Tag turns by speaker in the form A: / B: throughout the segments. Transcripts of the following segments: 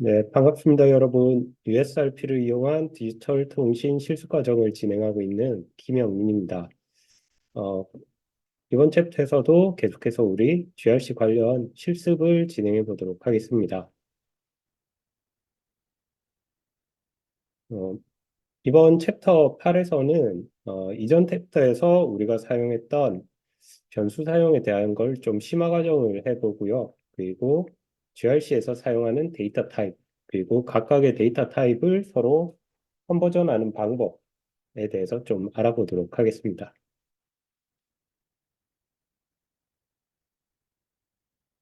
A: 네, 반갑습니다, 여러분. USRP를 이용한 디지털 통신 실습 과정을 진행하고 있는 김영민입니다. 어, 이번 챕터에서도 계속해서 우리 GRC 관련 실습을 진행해 보도록 하겠습니다. 어, 이번 챕터 8에서는 이전 챕터에서 우리가 사용했던 변수 사용에 대한 걸 좀 심화 과정을 해보고요. 그리고 GRC에서 사용하는 데이터 타입, 그리고 각각의 데이터 타입을 서로 컨버전하는 방법에 대해서 좀 알아보도록 하겠습니다.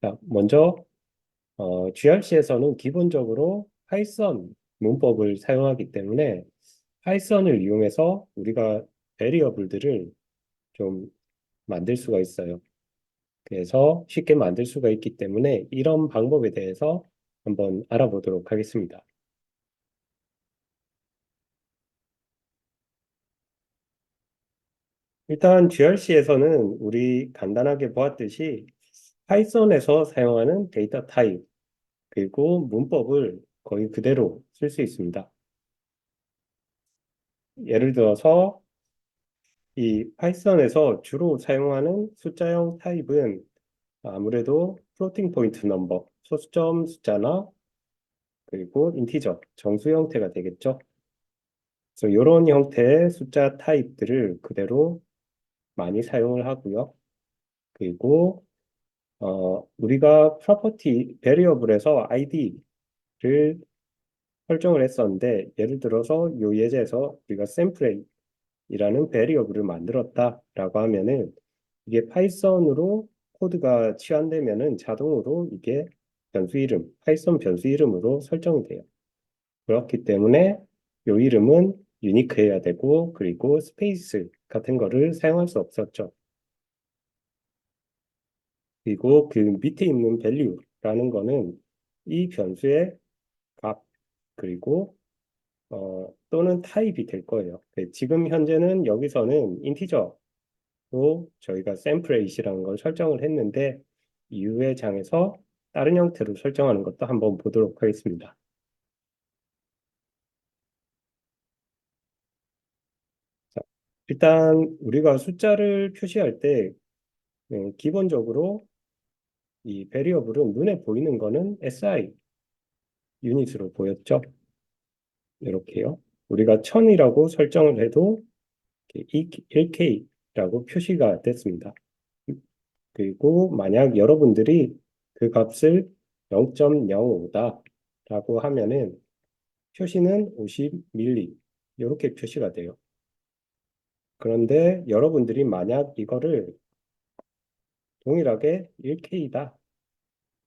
A: 자, 먼저 GRC에서는 기본적으로 파이썬 문법을 사용하기 때문에 파이썬을 이용해서 우리가 베리어블들을 좀 만들 수가 있어요. 그래서 쉽게 만들 수가 있기 때문에 이런 방법에 대해서 한번 알아보도록 하겠습니다. 일단 GRC에서는 우리 간단하게 보았듯이 파이썬에서 사용하는 데이터 타입, 그리고 문법을 거의 그대로 쓸 수 있습니다. 예를 들어서 이 파이썬에서 주로 사용하는 숫자형 타입은 아무래도 플로팅 포인트 넘버, 소수점 숫자나 그리고 인티저, 정수 형태가 되겠죠. 그래서 이런 형태의 숫자 타입들을 그대로 많이 사용을 하고요. 그리고 우리가 프로퍼티 베리어블에서 id를 설정을 했었는데 예를 들어서 요 예제에서 우리가 샘플이라는 베리어블을 만들었다라고 하면은 이게 파이썬으로 코드가 치환되면은 자동으로 이게 변수 이름, 파이썬 변수 이름으로 설정이 돼요. 그렇기 때문에 요 이름은 유니크해야 되고 그리고 스페이스 같은 거를 사용할 수 없었죠. 그리고 그 밑에 있는 value라는 거는 이 변수의 값 그리고 또는 타입이 될 거예요. 지금 현재는 여기서는 인티저로 저희가 샘플레이시라는 걸 설정을 했는데 이후의 장에서 다른 형태로 설정하는 것도 한번 보도록 하겠습니다. 자, 일단 우리가 숫자를 표시할 때 기본적으로 이 베리어블은 눈에 보이는 거는 SI 유닛으로 보였죠. 이렇게요. 우리가 1000이라고 설정을 해도 1K라고 표시가 됐습니다. 그리고 만약 여러분들이 그 값을 0.05다라고 하면은 표시는 50ml 이렇게 표시가 돼요. 그런데 여러분들이 만약 이거를 동일하게 1K다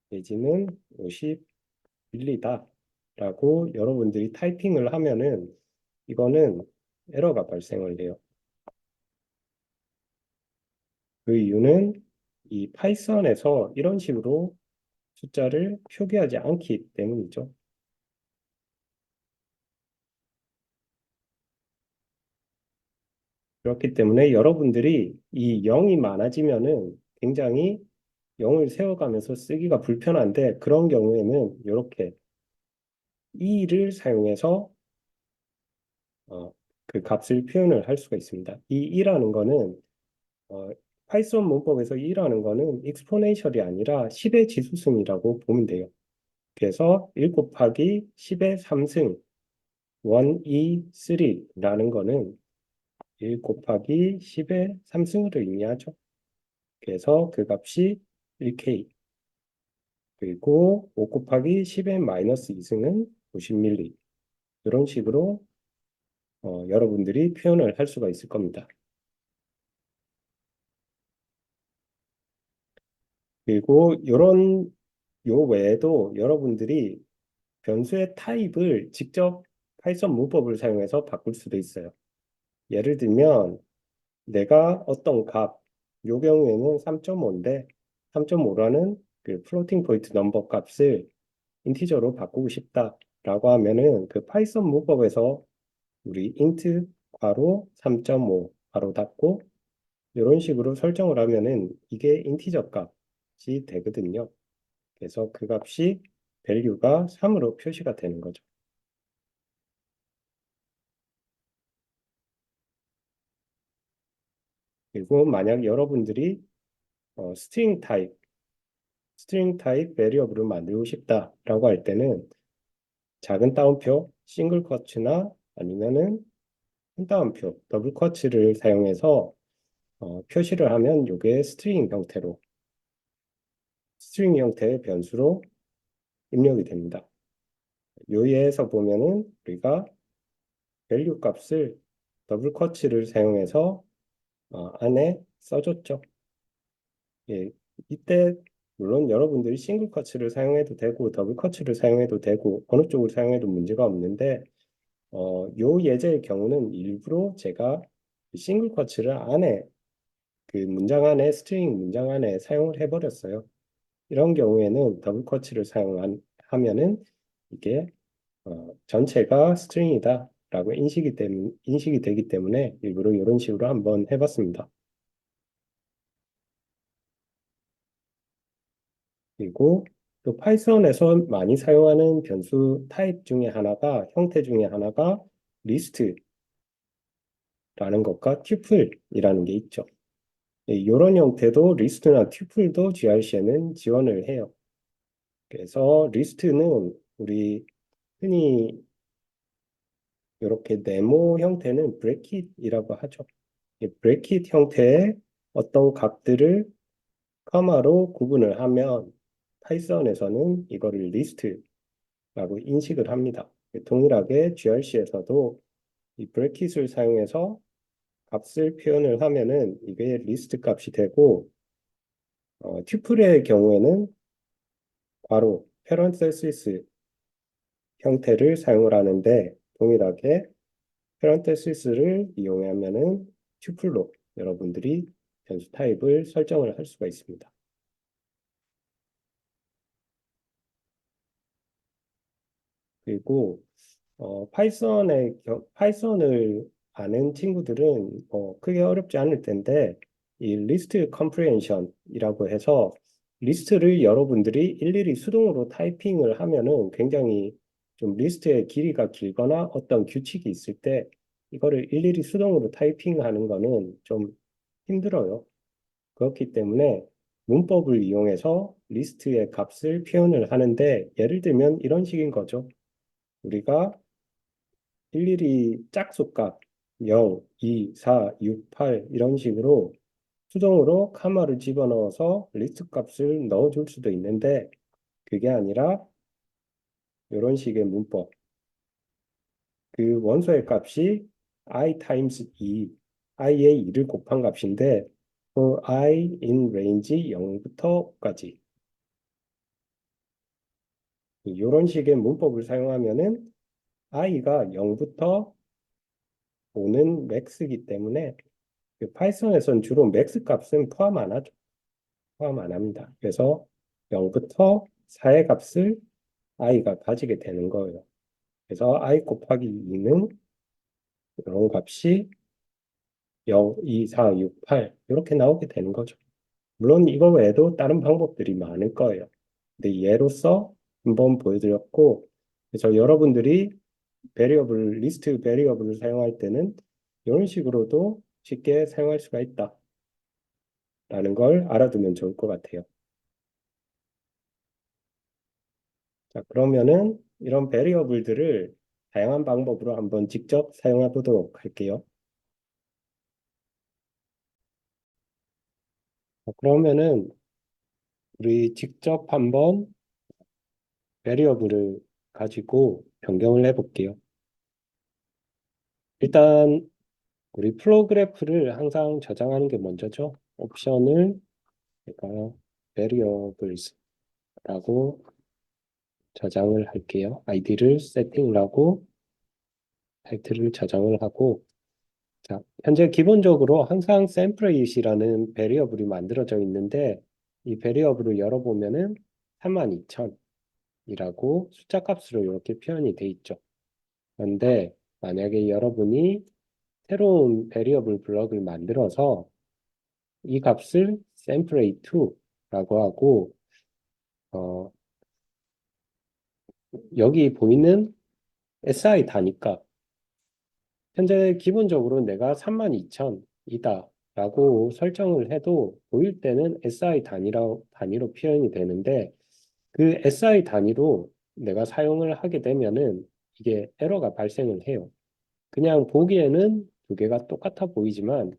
A: 내지는 50ml다 라고 여러분들이 타이핑을 하면은 이거는 에러가 발생을 해요. 그 이유는 이 파이썬에서 이런 식으로 숫자를 표기하지 않기 때문이죠. 그렇기 때문에 여러분들이 이 0이 많아지면은 굉장히 0을 세워가면서 쓰기가 불편한데 그런 경우에는 이렇게 e를 사용해서 어, 그 값을 표현을 할 수가 있습니다. 이 e라는 거는 어, 파이썬 문법에서 e라는 거는 익스포넨셜이 아니라 10의 지수승이라고 보면 돼요. 그래서 1 곱하기 10의 3승 1, 2, 3라는 거는 1 곱하기 10의 3승을 의미하죠. 그래서 그 값이 1K 그리고 5 곱하기 10의 마이너스 2승은 50ml 이런 식으로 여러분들이 표현을 할 수가 있을 겁니다. 그리고 요 외에도 여러분들이 변수의 타입을 직접 파이썬 문법을 사용해서 바꿀 수도 있어요. 예를 들면 내가 어떤 값, 요 경우에는 3.5인데 3.5라는 그 플로팅 포인트 넘버 값을 인티저로 바꾸고 싶다라고 하면은 그 파이썬 문법에서 우리 int 괄호 3.5 괄호 닫고 이런 식으로 설정을 하면은 이게 인티저 값이 되거든요. 그래서 그 값이 value가 3으로 표시가 되는 거죠. 그리고 만약 여러분들이 스트링 타입 베리어블을 만들고 싶다라고 할 때는 작은 따옴표, 싱글 쿼츠나 아니면은 큰 따옴표, 더블 쿼츠를 사용해서 표시를 하면 이게 스트링 형태의 변수로 입력이 됩니다. 요 예에서 보면은 우리가 value 값을 더블 쿼츠를 사용해서 안에 써줬죠. 예, 이때 물론 여러분들이 싱글 쿼츠를 사용해도 되고 더블 쿼츠를 사용해도 되고 어느 쪽을 사용해도 문제가 없는데 요 예제의 경우는 일부러 제가 싱글 쿼츠를 안에 그 문장 안에 스트링 문장 안에 사용을 해버렸어요. 이런 경우에는 더블 쿼츠를 사용하면은 이게 전체가 스트링이다라고 인식이 되기 때문에 일부러 이런 식으로 한번 해봤습니다. 그리고 또 파이썬에서 많이 사용하는 변수 타입 중에 하나가 형태 중에 하나가 리스트라는 것과 튜플이라는 게 있죠. 이런 형태도 리스트나 튜플도 gRC에는 지원을 해요. 그래서 리스트는 우리 흔히 이렇게 네모 형태는 브래킷이라고 하죠. 이 브래킷 형태의 어떤 값들을 커마로 구분을 하면 파이썬에서는 이거를 리스트라고 인식을 합니다. 동일하게 gRC에서도 이 브래킷을 사용해서 값을 표현을 하면은 이게 리스트 값이 되고 튜플의 경우에는 괄호, parenthesis 형태를 사용을 하는데 동일하게 parenthesis를 이용하면은 튜플로 여러분들이 변수 타입을 설정을 할 수가 있습니다. 그리고 파이썬을 아는 친구들은 크게 어렵지 않을 텐데 이 리스트 컴프레hension이라고 해서 리스트를 여러분들이 일일이 수동으로 타이핑을 하면은 굉장히 좀 리스트의 길이가 길거나 어떤 규칙이 있을 때 이거를 일일이 수동으로 타이핑하는 거는 좀 힘들어요. 그렇기 때문에 문법을 이용해서 리스트의 값을 표현을 하는데 예를 들면 이런 식인 거죠. 우리가 일일이 짝수값 0, 2, 4, 6, 8 이런 식으로 수동으로 카마를 집어넣어서 리스트 값을 넣어줄 수도 있는데 그게 아니라 이런 식의 문법 그 원소의 값이 i times 2, i의 2를 곱한 값인데 for i in range 0부터 5까지 이런 식의 문법을 사용하면은 i가 0부터 5는 맥스이기 때문에 파이썬에서는 주로 맥스 값은 포함 안 하죠. 포함 안 합니다. 그래서 0부터 4의 값을 i가 가지게 되는 거예요. 그래서 i 곱하기 2는 이런 값이 0, 2, 4, 6, 8 이렇게 나오게 되는 거죠. 물론 이거 외에도 다른 방법들이 많을 거예요. 근데 예로서 한번 보여드렸고 그래서 여러분들이 리스트 베리어블을 사용할 때는 이런 식으로도 쉽게 사용할 수가 있다라는 걸 알아두면 좋을 것 같아요. 자, 그러면은 이런 베리어블들을 다양한 방법으로 한번 직접 사용해 보도록 할게요. 자, 그러면은 우리 직접 한번 베리어블을 가지고 변경을 해 볼게요. 일단 우리 플로그래프를 항상 저장하는 게 먼저죠. 옵션을 제가 variables라고 저장을 할게요. 아이디를 세팅을 하고 타이틀을 저장을 하고 자, 현재 기본적으로 항상 샘플릿이라는 베리어블이 만들어져 있는데 이 베리어블을 열어보면은 32,000이라고 숫자 값으로 이렇게 표현이 돼 있죠. 그런데 만약에 여러분이 새로운 베리어블 블럭을 만들어서 이 값을 샘플rate2라고 하고 어, 여기 보이는 SI 단위값, 현재 기본적으로 내가 32,000이다 라고 설정을 해도 보일 때는 SI 단위로 표현이 되는데, 그 SI 단위로 내가 사용을 하게 되면은 이게 에러가 발생을 해요. 그냥 보기에는 두 개가 똑같아 보이지만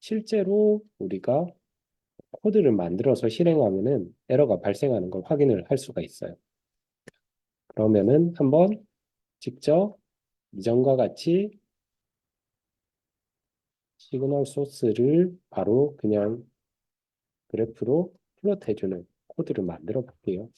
A: 실제로 우리가 코드를 만들어서 실행하면은 에러가 발생하는 걸 확인을 할 수가 있어요. 그러면은 한번 직접 이전과 같이 시그널 소스를 바로 그냥 그래프로 플롯해주는 코드를 만들어 볼게요.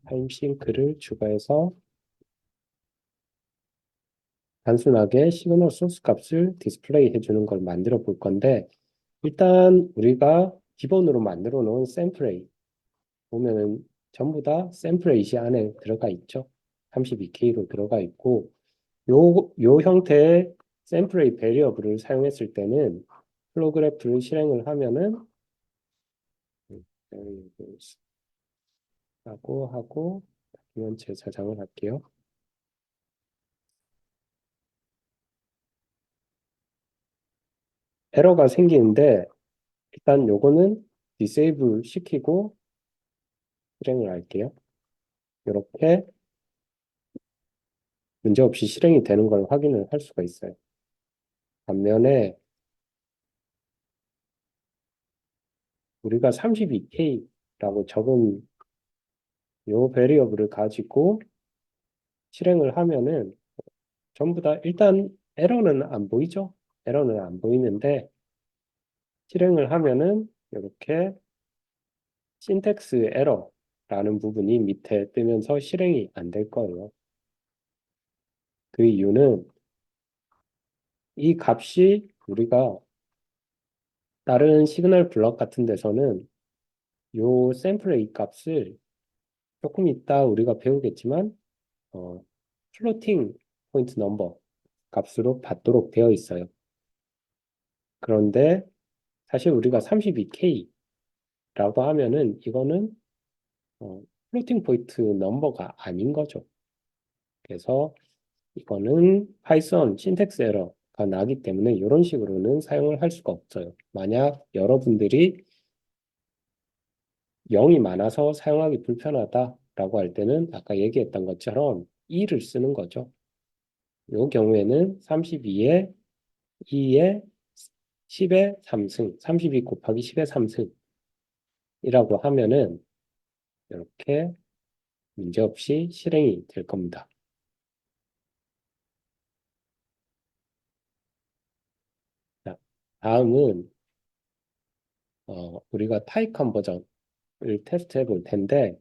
A: 타임싱크를 추가해서 단순하게 시그널 소스 값을 디스플레이 해주는 걸 만들어 볼 건데, 일단 우리가 기본으로 만들어 놓은 샘플 보면은 전부 다 샘플8이 안에 들어가 있죠. 32K로 들어가 있고, 요 형태의 샘플8 베리어블을 사용했을 때는 플로 그래프를 실행을 하면은 라고 하고 도면체 저장을 할게요. 에러가 생기는데 일단 요거는 디세이블 시키고 실행을 할게요. 이렇게 문제없이 실행이 되는 걸 확인을 할 수가 있어요. 반면에 우리가 32K라고 적은 요 베리어블을 가지고 실행을 하면은 전부 다 일단 에러는 안 보이죠? 에러는 안 보이는데 실행을 하면은 이렇게 신텍스 에러라는 부분이 밑에 뜨면서 실행이 안 될 거예요. 그 이유는 이 값이 우리가 다른 시그널 블럭 같은 데서는 요 샘플의 이 값을 조금 이따 우리가 배우겠지만 플로팅 포인트 넘버 값으로 받도록 되어 있어요. 그런데 사실 우리가 32K라고 하면은 이거는 플로팅 포인트 넘버가 아닌 거죠. 그래서 이거는 파이썬 신텍스 에러가 나기 때문에 이런 식으로는 사용을 할 수가 없어요. 만약 여러분들이 0이 많아서 사용하기 불편하다라고 할 때는 아까 얘기했던 것처럼 2를 쓰는 거죠. 이 경우에는 32에 2에 10의 3승, 32 곱하기 10의 3승이라고 하면은 이렇게 문제없이 실행이 될 겁니다. 자, 다음은 우리가 타입 컨버전을 테스트해 볼 텐데,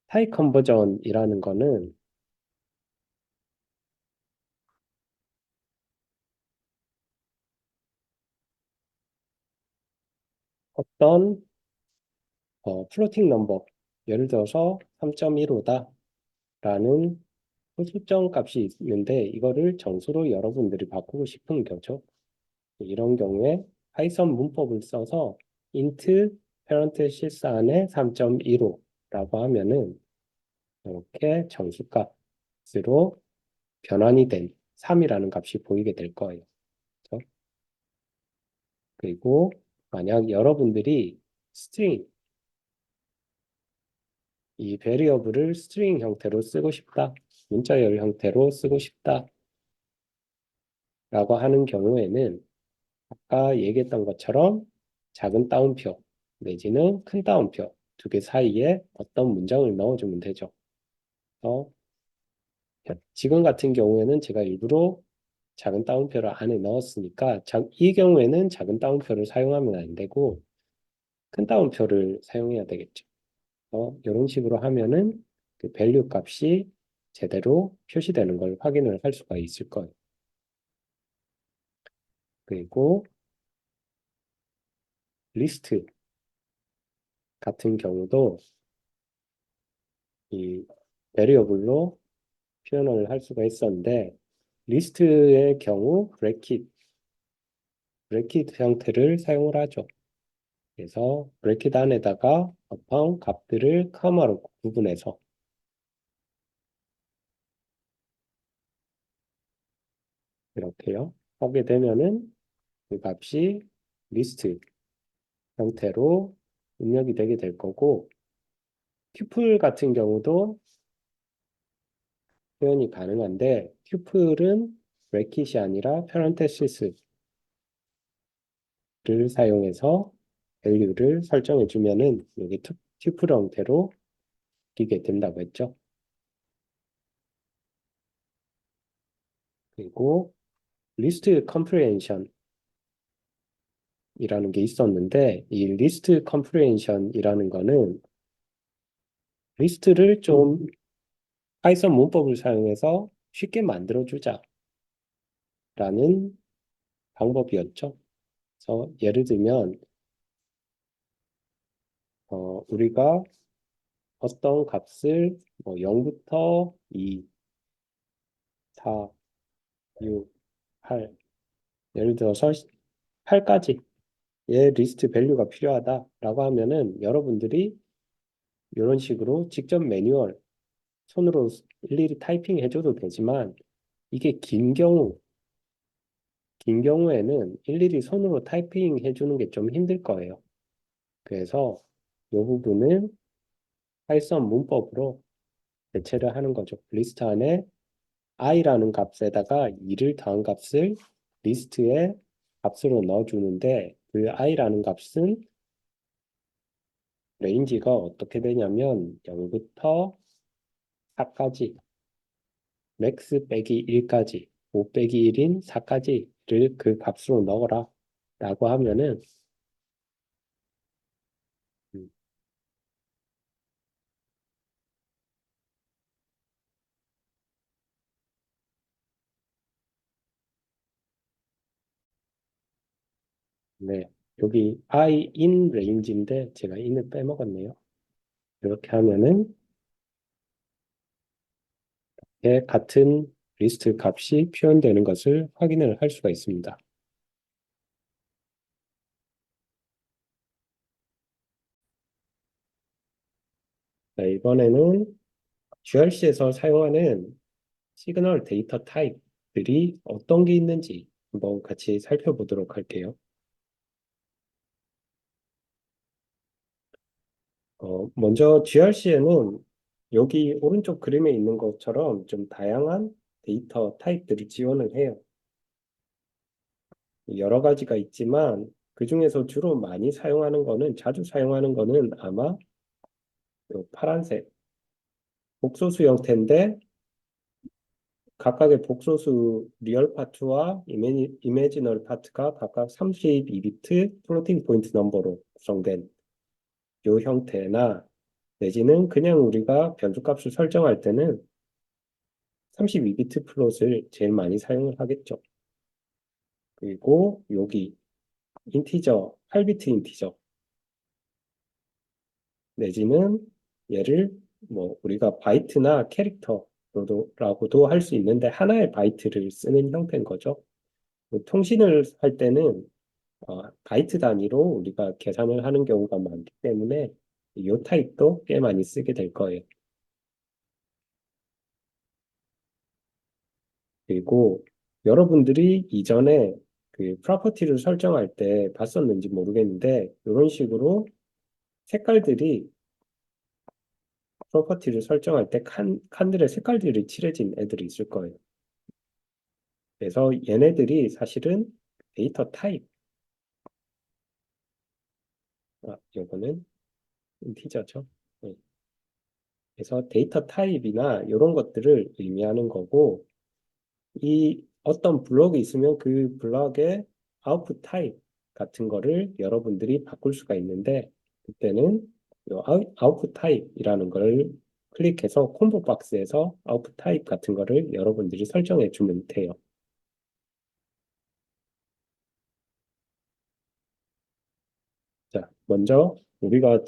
A: 타입 컨버전이라는 거는 어떤 플로팅 넘버, 예를 들어서 3.15다 라는 소수점 값이 있는데 이거를 정수로 여러분들이 바꾸고 싶은 거죠. 이런 경우에 파이썬 문법을 써서 int parenthesis 안에 3.15라고 하면은 이렇게 정수값으로 변환이 된 3이라는 값이 보이게 될 거예요. 그렇죠? 그리고 만약 여러분들이 스트링, 이 베리어블을 스트링 형태로 쓰고 싶다, 문자열 형태로 쓰고 싶다라고 하는 경우에는 아까 얘기했던 것처럼 작은 따옴표 내지는 큰 따옴표 두 개 사이에 어떤 문장을 넣어주면 되죠. 어, 지금 같은 경우에는 제가 일부러 작은 따옴표를 안에 넣었으니까 이 경우에는 작은 따옴표를 사용하면 안 되고 큰 따옴표를 사용해야 되겠죠. 이런 식으로 하면은 그 밸류 값이 제대로 표시되는 걸 확인을 할 수가 있을 거예요. 그리고 리스트 같은 경우도 이 베리어블로 표현을 할 수가 있었는데 리스트의 경우 브래킷 브래킷 형태를 사용을 하죠. 그래서 브래킷 안에다가 어떤 값들을 커마로 구분해서 이렇게요. 하게 되면은 그 값이 리스트 형태로 입력이 되게 될 거고, 튜플 같은 경우도 표현이 가능한데, 튜플은 브래킷이 아니라 페런테시스를 사용해서 밸류를 설정해 주면은 여기 튜플 형태로 바뀌게 된다고 했죠. 그리고 리스트 컴프레hension이라는 게 있었는데, 이 리스트 컴프레hension이라는 거는 리스트를 좀 파이썬 문법을 사용해서 쉽게 만들어주자라는 방법이었죠. 그래서 예를 들면 우리가 어떤 값을 뭐 0부터 2, 4, 6, 8 예를 들어서 8까지의 리스트 밸류가 필요하다라고 하면은 여러분들이 이런 식으로 직접 매뉴얼 손으로 일일이 타이핑 해줘도 되지만 이게 긴 경우에는 일일이 손으로 타이핑 해주는 게 좀 힘들 거예요. 그래서 이 부분은 파이썬 문법으로 대체를 하는 거죠. 리스트 안에 i라는 값에다가 2를 더한 값을 리스트에 값으로 넣어주는데 그 i라는 값은 레인지가 어떻게 되냐면 0부터 4까지 맥스 빼기 1까지 5 빼기 1인 4까지를 그 값으로 넣어라 라고 하면은 음, 네, 여기 i in range인데 제가 in을 빼먹었네요. 이렇게 하면은 같은 리스트 값이 표현되는 것을 확인을 할 수가 있습니다. 네, 이번에는 GRC에서 사용하는 시그널 데이터 타입들이 어떤 게 있는지 한번 같이 살펴보도록 할게요. 먼저 GRC에는 여기 오른쪽 그림에 있는 것처럼 좀 다양한 데이터 타입들이 지원을 해요. 여러 가지가 있지만 그 중에서 주로 많이 사용하는 거는 자주 사용하는 거는 아마 요 파란색 복소수 형태인데 각각의 복소수 리얼 파트와 이미지널 파트가 각각 32비트 플로팅 포인트 넘버로 구성된 이 형태나 내지는 그냥 우리가 변수값을 설정할 때는 32비트 플롯을 제일 많이 사용을 하겠죠. 그리고 여기 인티저, 8비트 인티저 내지는 얘를 뭐 우리가 바이트나 캐릭터라고도 할 수 있는데 하나의 바이트를 쓰는 형태인 거죠. 통신을 할 때는 바이트 단위로 우리가 계산을 하는 경우가 많기 때문에 이 타입도 꽤 많이 쓰게 될 거예요. 그리고 여러분들이 이전에 그 프로퍼티를 설정할 때 봤었는지 모르겠는데 이런 식으로 색깔들이 프로퍼티를 설정할 때 칸들의 색깔들이 칠해진 애들이 있을 거예요. 그래서 얘네들이 사실은 데이터 타입, 요거는 인티저죠. 네. 그래서 데이터 타입이나 이런 것들을 의미하는 거고 이 어떤 블럭이 있으면 그 블럭의 아웃풋 타입 같은 거를 여러분들이 바꿀 수가 있는데 그때는 이 아웃풋 타입이라는 걸 클릭해서 콤보 박스에서 아웃풋 타입 같은 거를 여러분들이 설정해 주면 돼요. 자, 먼저 우리가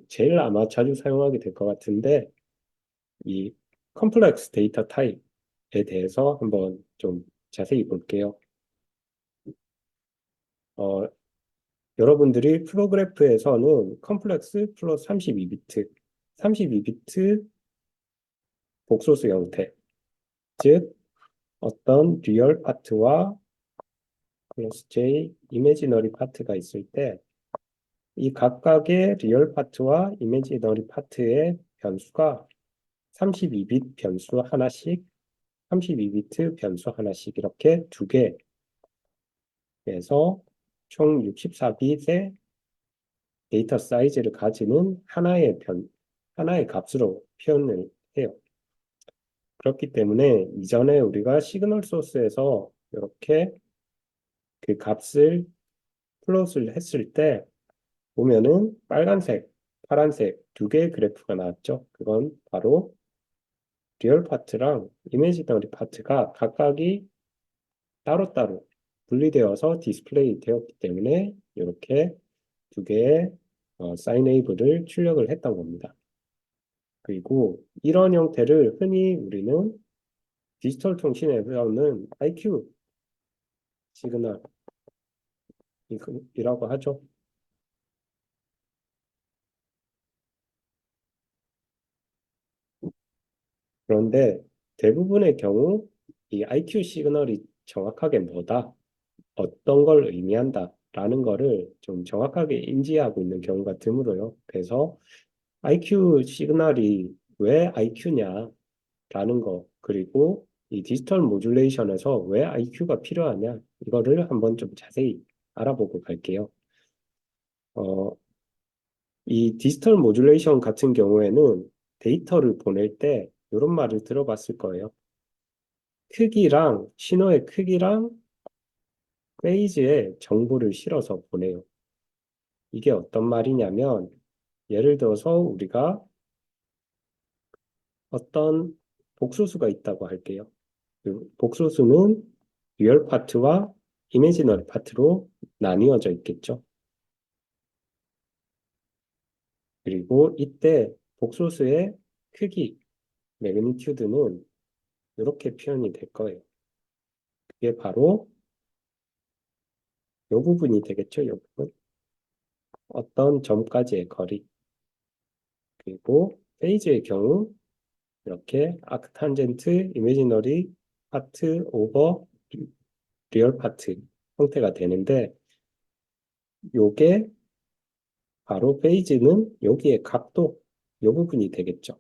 A: 제일 아마 자주 사용하게 될 것 같은데 이 컴플렉스 데이터 타입에 대해서 한번 좀 자세히 볼게요. 어, 여러분들이 프로그래프에서는 컴플렉스 플러스 32비트, 32비트 복소수 형태, 즉 어떤 리얼 파트와 플러스 J 이미지너리 파트가 있을 때 이 각각의 리얼 파트와 이미지너리 파트의 변수가 32비트 변수 하나씩, 32비트 변수 하나씩 이렇게 두 개에서 총 64비트의 데이터 사이즈를 가지는 하나의 값으로 표현을 해요. 그렇기 때문에 이전에 우리가 시그널 소스에서 이렇게 그 값을 플롯을 했을 때 보면은 빨간색, 파란색 두 개의 그래프가 나왔죠. 그건 바로 리얼 파트랑 이미지너리 파트가 각각이 따로따로 분리되어서 디스플레이 되었기 때문에 이렇게 두 개의 사인웨이브를 출력을 했던 겁니다. 그리고 이런 형태를 흔히 우리는 디지털 통신에서는 IQ 시그널이라고 하죠. 그런데 대부분의 경우 이 IQ 시그널이 정확하게 뭐다, 어떤 걸 의미한다라는 거를 좀 정확하게 인지하고 있는 경우가 드물어요. 그래서 IQ 시그널이 왜 IQ냐라는 거, 그리고 이 디지털 모듈레이션에서 왜 IQ가 필요하냐, 이거를 한번 좀 자세히 알아보고 갈게요. 어, 이 디지털 모듈레이션 같은 경우에는 데이터를 보낼 때 이런 말을 들어봤을 거예요. 신호의 크기랑 페이지에 정보를 실어서 보내요. 이게 어떤 말이냐면, 예를 들어서 우리가 어떤 복소수가 있다고 할게요. 그 복소수는 리얼 파트와 이미지너리 파트로 나뉘어져 있겠죠. 그리고 이때 복소수의 크기, 매그니튜드는 이렇게 표현이 될 거예요. 그게 바로 이 부분이 되겠죠. 이 부분. 어떤 점까지의 거리. 그리고 페이지의 경우 이렇게 아크탄젠트, 이미지너리 파트, 오버, 리얼 파트 형태가 되는데, 요게 바로 페이지는 여기에 각도, 이 부분이 되겠죠.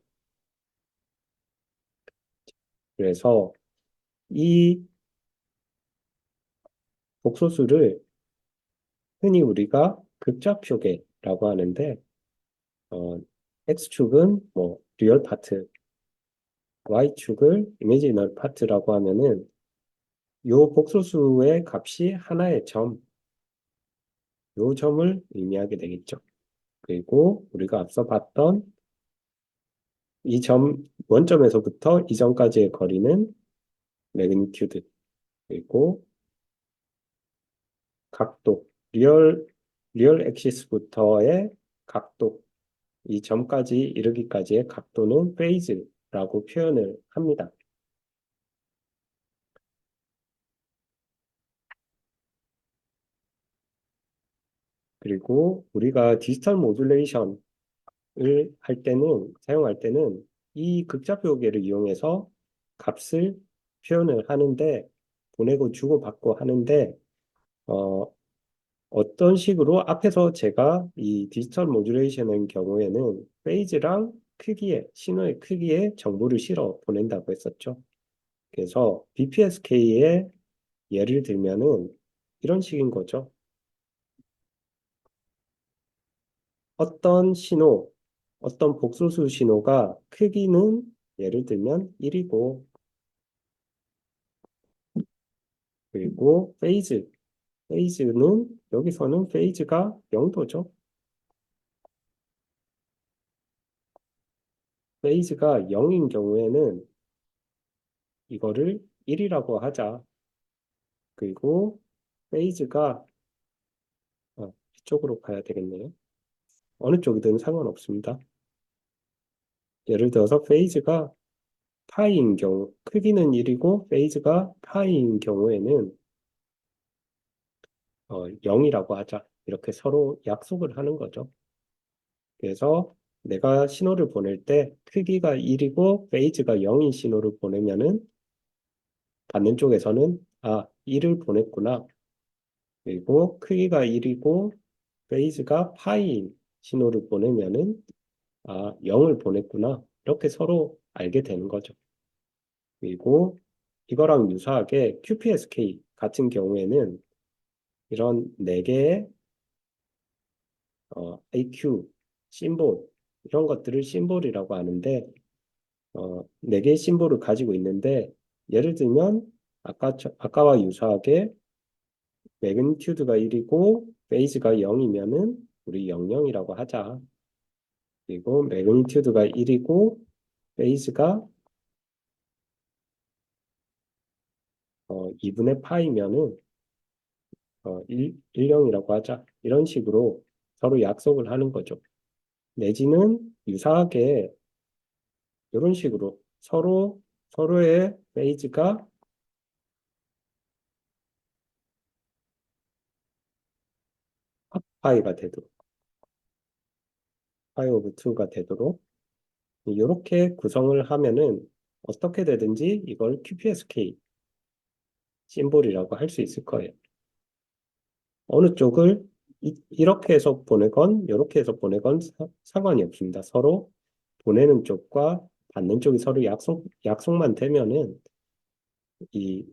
A: 그래서 이 복소수를 흔히 우리가 극좌표계라고 하는데, 어, X축은 뭐 리얼 파트, Y축을 이미지널 파트라고 하면은 요 복소수의 값이 하나의 요 점을 의미하게 되겠죠. 그리고 우리가 앞서 봤던 이 점, 원점에서부터 이 점까지의 거리는 매그니튜드, 그리고 각도, 리얼 엑시스부터의 각도, 이 점까지 이르기까지의 각도는 페이즈라고 표현을 합니다. 그리고 우리가 디지털 모듈레이션을 사용할 때는 이 극좌표계를 이용해서 값을 표현을 하는데, 보내고 주고받고 하는데, 어, 어떤 식으로 앞에서 제가 이 디지털 모듈레이션의 경우에는 페이지랑 신호의 크기에 정보를 실어 보낸다고 했었죠. 그래서 BPSK의 예를 들면은 이런 식인 거죠. 어떤 어떤 복소수 신호가 크기는 예를 들면 1이고, 그리고 페이즈는 여기서는 페이즈가 0도죠. 페이즈가 0인 경우에는 이거를 1이라고 하자. 그리고 페이즈가 이쪽으로 가야 되겠네요. 어느 쪽이든 상관없습니다. 예를 들어서 페이즈가 파이인 경우, 크기는 1이고 페이즈가 파이인 경우에는 0이라고 하자. 이렇게 서로 약속을 하는 거죠. 그래서 내가 신호를 보낼 때 크기가 1이고 페이즈가 0인 신호를 보내면은 받는 쪽에서는 1을 보냈구나. 그리고 크기가 1이고 페이즈가 파이인 신호를 보내면은 0을 보냈구나. 이렇게 서로 알게 되는 거죠. 그리고 이거랑 유사하게 QPSK 같은 경우에는 이런 4개의 AQ, 심볼, 이런 것들을 심볼이라고 하는데, 4개의 심볼을 가지고 있는데, 예를 들면, 아까와 유사하게 매그니튜드가 1이고, 페이즈가 0이면은, 우리 00이라고 하자. 그리고 매그니튜드가 1이고, 페이즈가 2분의 파이면은, 10이라고 하자. 이런 식으로 서로 약속을 하는 거죠. 내지는 유사하게 이런 식으로 서로의 페이지가 파이가 되도록 파이 오브 2가 되도록 이렇게 구성을 하면은 어떻게 되든지 이걸 QPSK 심볼이라고 할 수 있을 거예요. 어느 쪽을 이렇게 해서 보내건 이렇게 해서 보내건 상관이 없습니다. 서로 보내는 쪽과 받는 쪽이 서로 약속만 되면은 이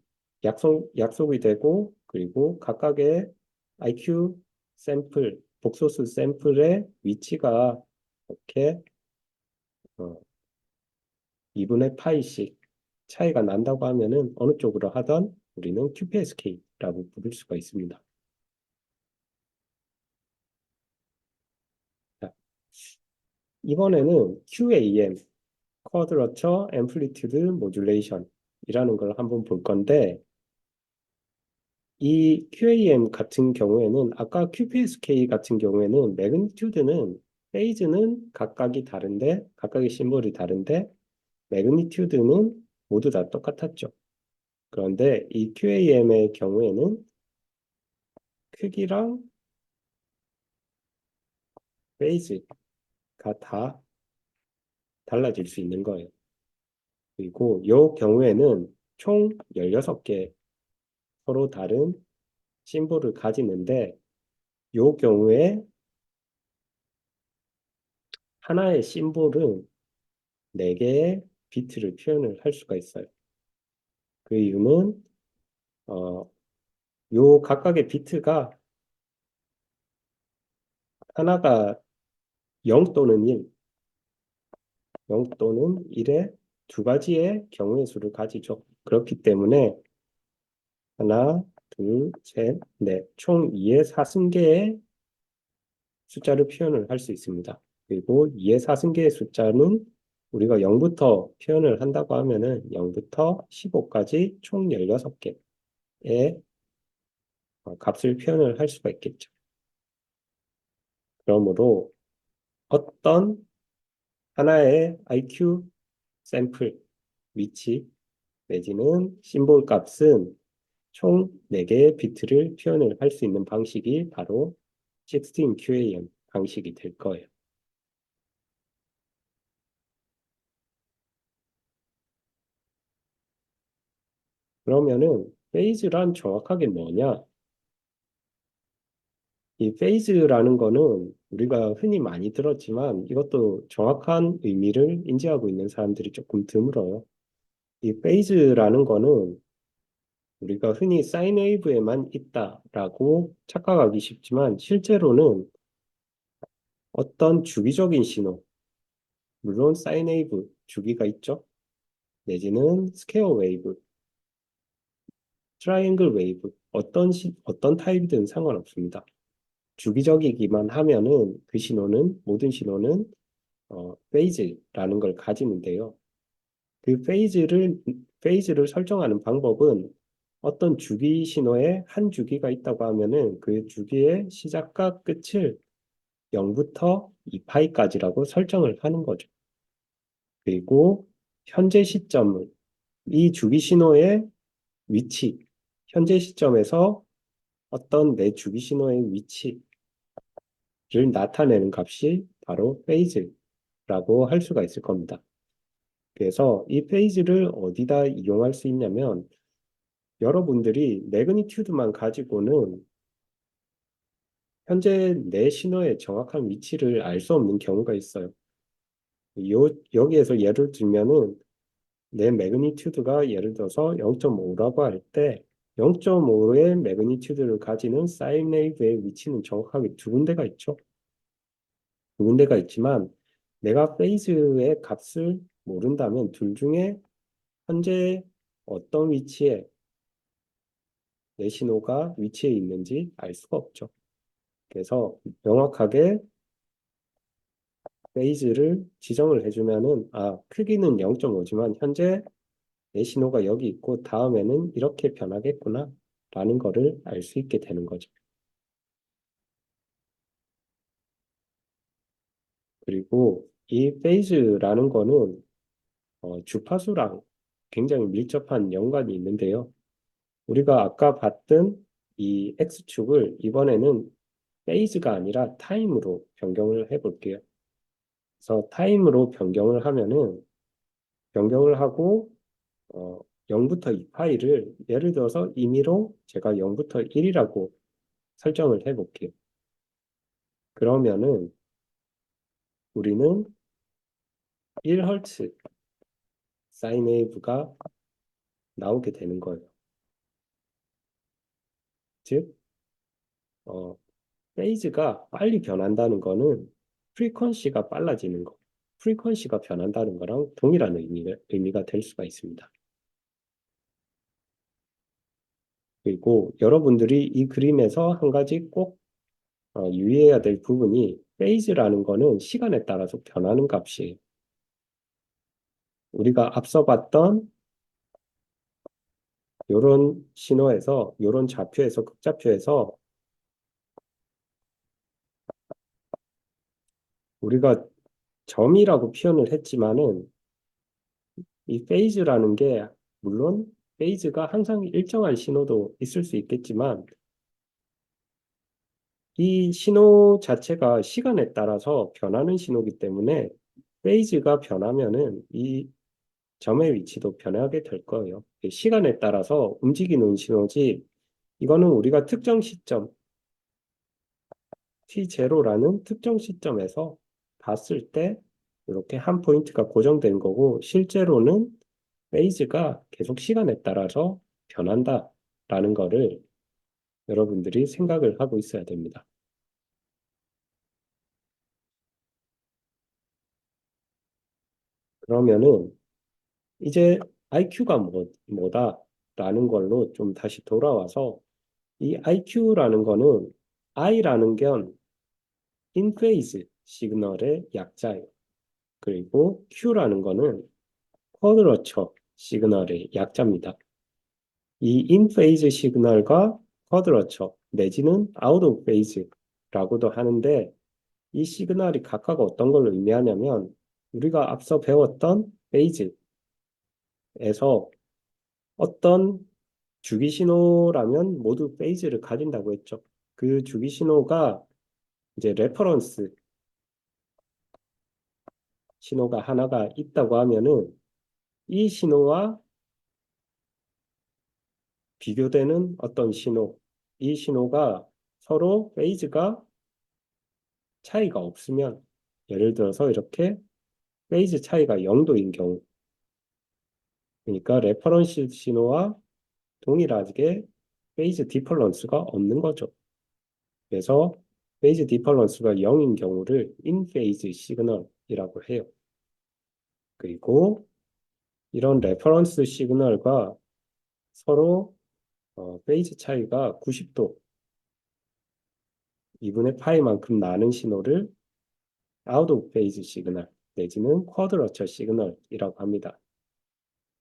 A: 약속이 되고, 그리고 각각의 IQ 샘플, 복소수 샘플의 위치가 이렇게 2분의 파이씩 차이가 난다고 하면은 어느 쪽으로 하던 우리는 QPSK라고 부를 수가 있습니다. 자, 이번에는 QAM, Quadrature Amplitude Modulation 이라는 걸 한번 볼 건데, 이 QAM 같은 경우에는 아까 QPSK 같은 경우에는 매그니튜드는 페이즈는 각각의 심볼이 다른데 매그니튜드는 모두 다 똑같았죠. 그런데 이 QAM의 경우에는 크기랑 페이즈가 다 달라질 수 있는 거예요. 그리고 이 경우에는 총 16개 서로 다른 심볼을 가지는데, 이 경우에 하나의 심볼은 4개의 비트를 표현을 할 수가 있어요. 그 이유는 요 각각의 비트가 하나가 0 또는 1, 0 또는 1의 두 가지의 경우의 수를 가지죠. 그렇기 때문에 하나, 둘, 셋, 넷, 총 2의 4승계의 숫자를 표현을 할 수 있습니다. 그리고 2의 4승계의 숫자는 우리가 0부터 표현을 한다고 하면은 0부터 15까지 총 16개의 값을 표현을 할 수가 있겠죠. 그러므로 어떤 하나의 IQ 샘플 위치 내지는 심볼 값은 총 4개의 비트를 표현을 할 수 있는 방식이 바로 16QAM 방식이 될 거예요. 그러면은 페이즈란 정확하게 뭐냐? 이 페이즈라는 거는 우리가 흔히 많이 들었지만 이것도 정확한 의미를 인지하고 있는 사람들이 조금 드물어요. 이 페이즈라는 거는 우리가 흔히 사인 웨이브에만 있다라고 착각하기 쉽지만 실제로는 어떤 주기적인 신호, 물론 사인 웨이브 주기가 있죠. 내지는 스퀘어 웨이브, 트라이앵글 웨이브, 어떤 타입이든 상관없습니다. 주기적이기만 하면은 그 신호는 모든 신호는 페이즈라는 걸 가지는데요. 그 페이즈를 설정하는 방법은 어떤 주기 신호에 한 주기가 있다고 하면은 그 주기의 시작과 끝을 0부터 2파이까지라고 설정을 하는 거죠. 그리고 현재 이 주기 신호의 위치, 현재 시점에서 어떤 내 주기 신호의 위치를 나타내는 값이 바로 페이즈라고 할 수가 있을 겁니다. 그래서 이 페이지를 어디다 이용할 수 있냐면 여러분들이 매그니튜드만 가지고는 현재 내 신호의 정확한 위치를 알 수 없는 경우가 있어요. 여기에서 예를 들면은 내 매그니튜드가 예를 들어서 0.5라고 할 때 0.5의 매그니튜드를 가지는 사인 웨이브의 위치는 정확하게 두 군데가 있죠. 두 군데가 있지만 내가 페이즈의 값을 모른다면 둘 중에 현재 어떤 위치에 내 신호가 위치해 있는지 알 수가 없죠. 그래서 명확하게 페이지를 지정을 해주면은 크기는 0.5지만 현재 내 신호가 여기 있고 다음에는 이렇게 변하겠구나 라는 거를 알 수 있게 되는 거죠. 그리고 이 페이즈라는 거는 주파수랑 굉장히 밀접한 연관이 있는데요. 우리가 아까 봤던 이 X축을 이번에는 페이즈가 아니라 타임으로 변경을 해볼게요. 그래서 타임으로 변경을 하고 어, 0부터 2 파이를 예를 들어서 임의로 제가 0부터 1이라고 설정을 해볼게요. 그러면은 우리는 1Hz 사인 웨이브가 나오게 되는 거예요. 즉, 어, 페이즈가 빨리 변한다는 거는 프리퀀시가 빨라지는 거, 프리퀀시가 변한다는 거랑 동일한 의미가 될 수가 있습니다. 그리고 여러분들이 이 그림에서 한 가지 꼭 유의해야 될 부분이 페이즈라는 거는 시간에 따라서 변하는 값이에요. 우리가 앞서 봤던 이런 신호에서, 이런 좌표에서, 극좌표에서 우리가 점이라고 표현을 했지만은 이 페이즈라는 게 물론 페이즈가 항상 일정한 신호도 있을 수 있겠지만 이 신호 자체가 시간에 따라서 변하는 신호이기 때문에 페이즈가 변하면은 이 점의 위치도 변하게 될 거예요. 시간에 따라서 움직이는 신호지 이거는 우리가 특정 시점 T0라는 특정 시점에서 봤을 때 이렇게 한 포인트가 고정된 거고 실제로는 페이즈가 계속 시간에 따라서 변한다라는 거를 여러분들이 생각을 하고 있어야 됩니다. 그러면은 이제 IQ가 뭐다라는 걸로 좀 다시 돌아와서 이 IQ라는 거는 I라는 건 인페이즈 시그널의 약자예요. 그리고 Q라는 거는 쿼드러처 시그널의 약자입니다. 이 인페이즈 시그널과 쿼드러처 내지는 아웃 오브 페이즈라고도 하는데 이 시그널이 각각 어떤 걸 의미하냐면 우리가 앞서 배웠던 페이즈에서 어떤 주기 신호라면 모두 페이즈를 가진다고 했죠. 그 주기 신호가 이제 레퍼런스 신호가 하나가 있다고 하면은 이 신호와 비교되는 어떤 신호, 이 신호가 서로 페이즈가 차이가 없으면 예를 들어서 이렇게 페이즈 차이가 0도인 경우 그러니까 레퍼런스 신호와 동일하게 페이즈 디퍼런스가 없는 거죠. 그래서 페이즈 디퍼런스가 0인 경우를 인페이즈 시그널이라고 해요. 그리고 이런 레퍼런스 시그널과 서로 페이즈 차이가 90도 2분의 파이만큼 나는 신호를 아웃 오브 페이즈 시그널 내지는 쿼드러처 시그널이라고 합니다.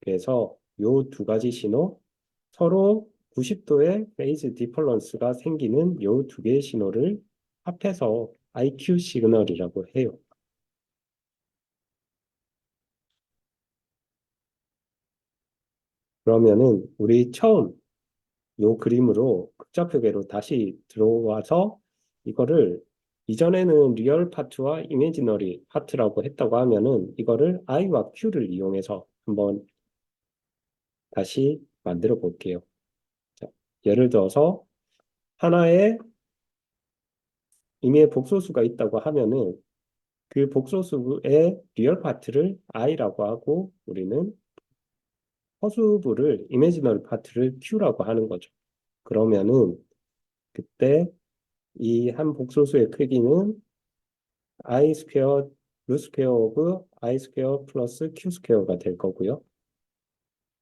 A: 그래서 이 두 가지 신호 서로 90도의 페이즈 디퍼런스가 생기는 이 두 개의 신호를 합해서 IQ 시그널이라고 해요. 그러면은 우리 처음 요 그림으로 극좌표계로 다시 들어와서 이거를 이전에는 리얼 파트와 이미지너리 파트라고 했다고 하면은 이거를 I와 Q를 이용해서 한번 다시 만들어 볼게요. 자, 예를 들어서 하나의 임의의 복소수가 있다고 하면은 그 복소수의 리얼 파트를 I라고 하고 우리는 허수부를 이미지너리 파트를 Q라고 하는 거죠. 그러면은 그때 이 한 복소수의 크기는 I 스퀘어 루트 스퀘어 오브 I 스퀘어 플러스 Q 스퀘어가 될 거고요.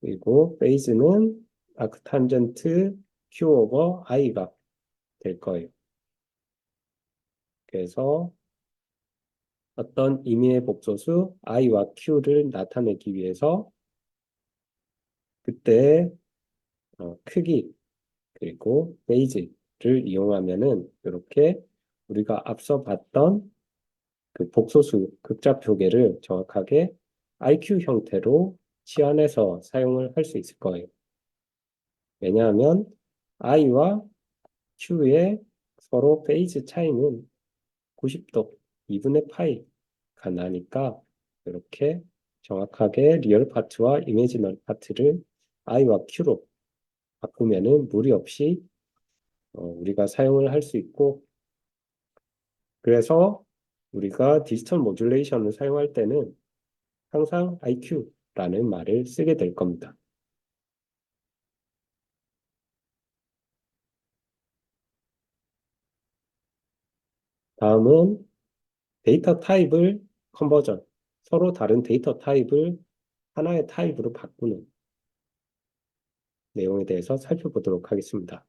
A: 그리고 페이즈는 아크탄젠트 Q 오버 I가 될 거예요. 그래서 어떤 임의의 복소수 I와 Q를 나타내기 위해서 그때 크기 그리고 페이즈를 이용하면은 이렇게 우리가 앞서 봤던 그 복소수 극좌표계를 정확하게 IQ 형태로 치환해서 사용을 할 수 있을 거예요. 왜냐하면 I와 Q의 서로 페이즈 차이는 90도, 2분의 파이가 나니까 이렇게 정확하게 리얼 파트와 이미지너리 파트를 I와 Q로 바꾸면은 무리 없이 우리가 사용을 할 수 있고 그래서 우리가 디지털 모듈레이션을 사용할 때는 항상 IQ라는 말을 쓰게 될 겁니다. 다음은 데이터 타입을 컨버전, 서로 다른 데이터 타입을 하나의 타입으로 바꾸는 내용에 대해서 살펴보도록 하겠습니다.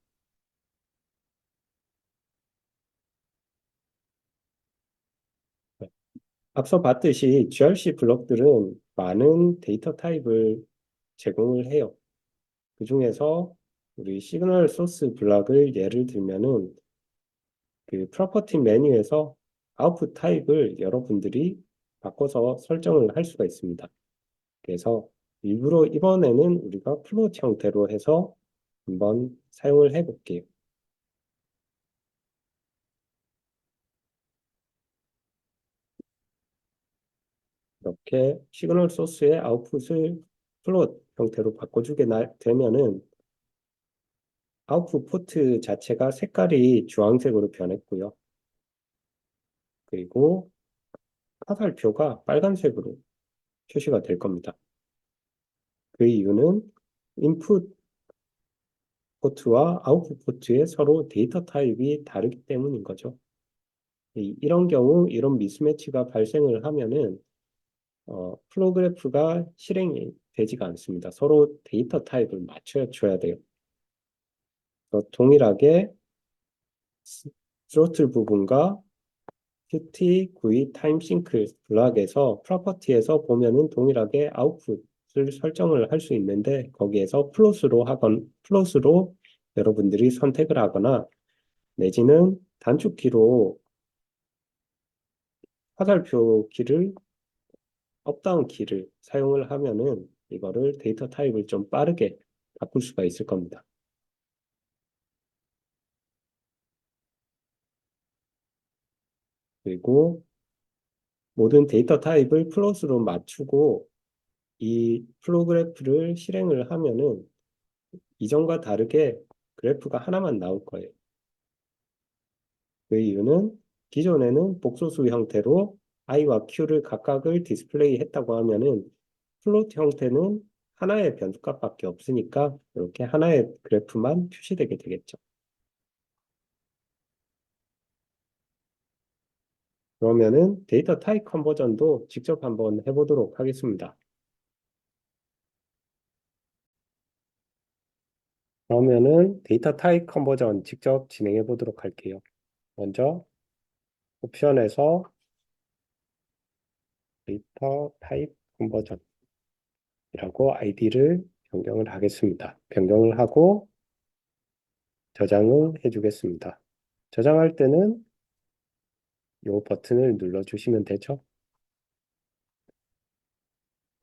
A: 앞서 봤듯이 GRC 블럭들은 많은 데이터 타입을 제공을 해요. 그 중에서 우리 시그널 소스 블럭을 예를 들면은 그 프로퍼티 메뉴에서 아웃풋 타입을 여러분들이 바꿔서 설정을 할 수가 있습니다. 그래서 일부러 이번에는 우리가 플로트 형태로 해서 한번 사용을 해 볼게요. 이렇게 시그널 소스의 아웃풋을 플롯 형태로 바꿔주게 되면은 아웃풋 포트 자체가 색깔이 주황색으로 변했고요. 그리고 화살표가 빨간색으로 표시가 될 겁니다. 그 이유는 인풋 포트와 아웃풋 포트의 서로 데이터 타입이 다르기 때문인 거죠. 이런 경우 이런 미스매치가 발생을 하면은 플로우 그래프가 실행이 되지가 않습니다. 서로 데이터 타입을 맞춰줘야 돼요. 동일하게 스로틀 부분과 큐티, 구이, 타임 싱크 블락에서 프로퍼티에서 보면은 동일하게 아웃풋을 설정을 할 수 있는데 거기에서 플롯으로 여러분들이 선택을 하거나 내지는 단축키로 화살표 키를 업다운 키를 사용을 하면은 이거를 데이터 타입을 좀 빠르게 바꿀 수가 있을 겁니다. 그리고 모든 데이터 타입을 플롯으로 맞추고 이 플로우 그래프를 실행을 하면은 이전과 다르게 그래프가 하나만 나올 거예요. 그 이유는 기존에는 복소수 형태로 i와 q를 각각을 디스플레이 했다고 하면은 플롯 형태는 하나의 변수값밖에 없으니까 이렇게 하나의 그래프만 표시되게 되겠죠. 그러면은 데이터 타입 컨버전도 직접 한번 해보도록 하겠습니다. 그러면은 데이터 타입 컨버전 직접 진행해 보도록 할게요. 먼저 옵션에서 데이터 타입 컨버전이라고 아이디를 변경을 하겠습니다. 변경을 하고 저장을 해주겠습니다. 저장할 때는 이 버튼을 눌러주시면 되죠.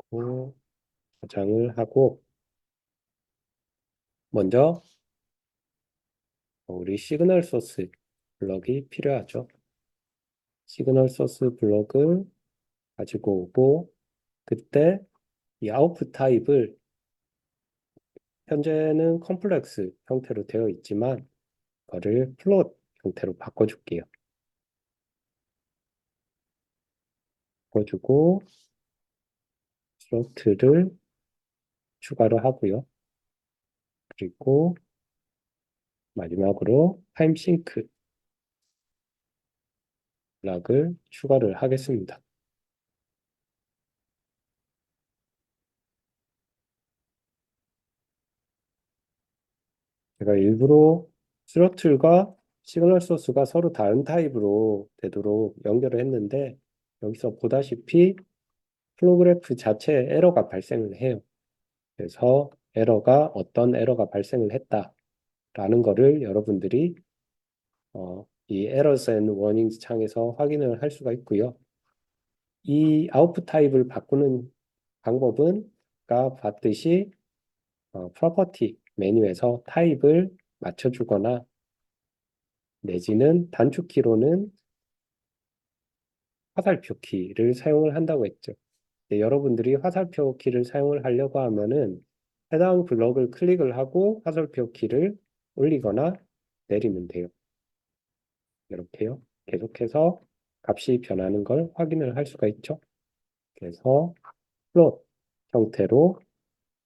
A: 그 저장을 하고 먼저 우리 시그널 소스 블럭이 필요하죠. 시그널 소스 블럭을 가지고 오고 그때 이 아웃풋 타입을 현재는 컴플렉스 형태로 되어 있지만 그거를 플롯 형태로 바꿔줄게요. 바꿔주고 슬로트를 추가를 하고요. 그리고 마지막으로 타임싱크 락을 추가를 하겠습니다. 제가 일부러 스로틀과 시그널 소스가 서로 다른 타입으로 되도록 연결을 했는데 여기서 보다시피 플로그래프 자체에 에러가 발생을 해요. 그래서 에러가 어떤 에러가 발생을 했다라는 거를 여러분들이 이 에러스 앤 워닝스 창에서 확인을 할 수가 있고요. 이 아웃풋 타입을 바꾸는 방법은 아까 봤듯이 프로퍼티 메뉴에서 타입을 맞춰주거나 내지는 단축키로는 화살표 키를 사용을 한다고 했죠. 여러분들이 화살표 키를 사용을 하려고 하면은 해당 블럭을 클릭을 하고 화살표 키를 올리거나 내리면 돼요. 이렇게요. 계속해서 값이 변하는 걸 확인을 할 수가 있죠. 그래서 플롯 형태로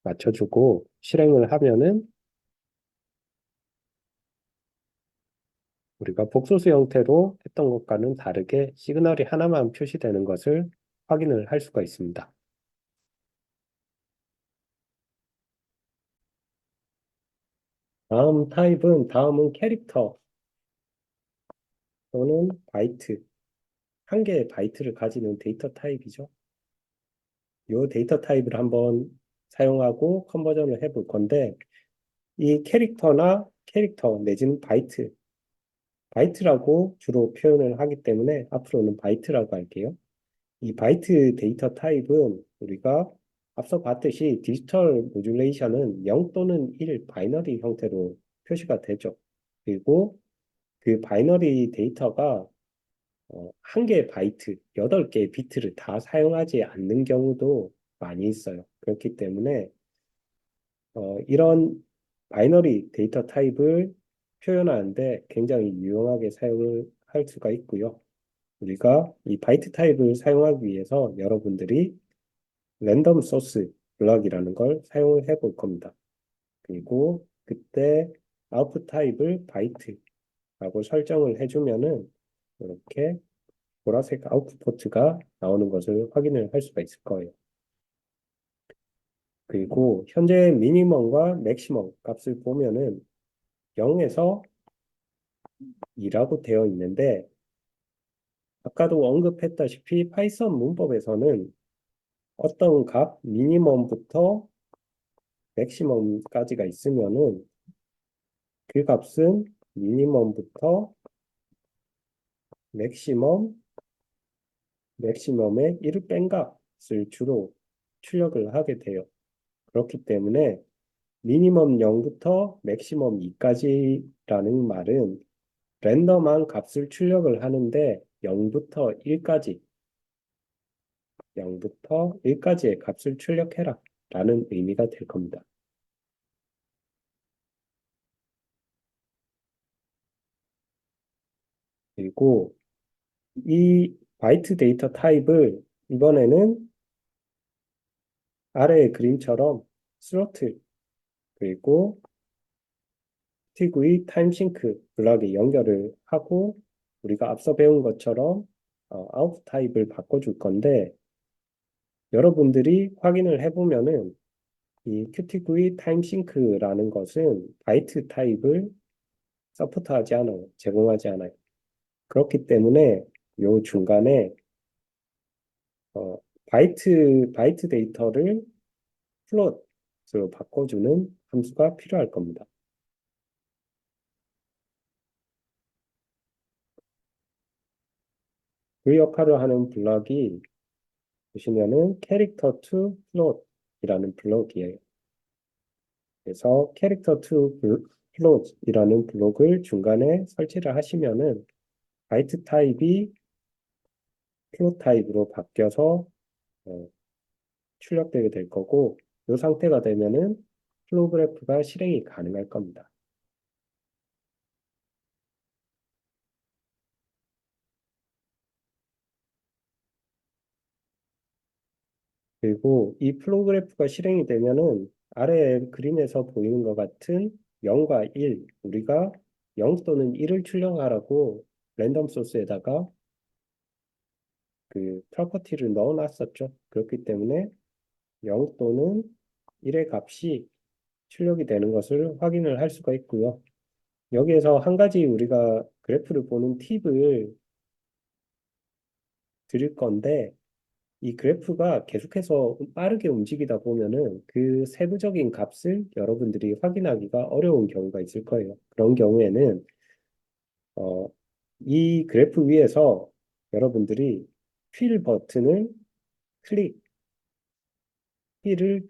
A: 맞춰주고 실행을 하면은 우리가 복소수 형태로 했던 것과는 다르게 시그널이 하나만 표시되는 것을 확인을 할 수가 있습니다. 다음은 캐릭터 또는 바이트, 한 개의 바이트를 가지는 데이터 타입이죠. 이 데이터 타입을 한번 사용하고 컨버전을 해볼 건데 이 캐릭터 내지는 바이트라고 주로 표현을 하기 때문에 앞으로는 바이트라고 할게요. 이 바이트 데이터 타입은 우리가 앞서 봤듯이 디지털 모듈레이션은 0 또는 1 바이너리 형태로 표시가 되죠. 그리고 그 바이너리 데이터가 한 개의 바이트, 8개의 비트를 다 사용하지 않는 경우도 많이 있어요. 그렇기 때문에 이런 바이너리 데이터 타입을 표현하는데 굉장히 유용하게 사용을 할 수가 있고요. 우리가 이 바이트 타입을 사용하기 위해서 여러분들이 랜덤 소스 블럭이라는 걸 사용을 해볼 겁니다. 그리고 그때 아웃풋 타입을 바이트라고 설정을 해주면은 이렇게 보라색 아웃풋 포트가 나오는 것을 확인을 할 수가 있을 거예요. 그리고 현재 미니멈과 맥시멈 값을 보면은 0에서 2라고 되어 있는데 아까도 언급했다시피 파이썬 문법에서는 어떤 값 미니멈부터 맥시멈까지가 있으면은 그 값은 미니멈부터 맥시멈의 1을 뺀 값을 주로 출력을 하게 돼요. 그렇기 때문에 미니멈 0부터 맥시멈 2까지라는 말은 랜덤한 값을 출력을 하는데 0부터 1까지의 값을 출력해라 라는 의미가 될 겁니다. 그리고 이 바이트 데이터 타입을 이번에는 아래의 그림처럼 슬로트 그리고 스틱의 타임싱크 블럭에 연결을 하고 우리가 앞서 배운 것처럼 아웃 타입을 바꿔줄 건데 여러분들이 확인을 해보면은 이 큐티그의 타임싱크라는 것은 바이트 타입을 서포트하지 않아요. 제공하지 않아요. 그렇기 때문에 요 중간에 어, 바이트 데이터를 플롯으로 바꿔주는 함수가 필요할 겁니다. 그 역할을 하는 블럭이 보시면은 캐릭터 투 플롯이라는 블럭이에요. 그래서 캐릭터 투 플롯이라는 블록을 중간에 설치를 하시면은 바이트 타입이 플롯 타입으로 바뀌어서 어, 출력되게 될 거고 이 상태가 되면은 플로우 그래프가 실행이 가능할 겁니다. 그리고 이 플로우 그래프가 실행이 되면은 아래 그림에서 보이는 것 같은 0과 1, 우리가 0 또는 1을 출력하라고 랜덤 소스에다가 그 프로퍼티를 넣어 놨었죠. 그렇기 때문에 0 또는 1의 값이 출력이 되는 것을 확인을 할 수가 있고요. 여기에서 한 가지 우리가 그래프를 보는 팁을 드릴 건데 이 그래프가 계속해서 빠르게 움직이다 보면은 그 세부적인 값을 여러분들이 확인하기가 어려운 경우가 있을 거예요. 그런 경우에는 어, 이 그래프 위에서 여러분들이 휠 버튼을 클릭, 휠을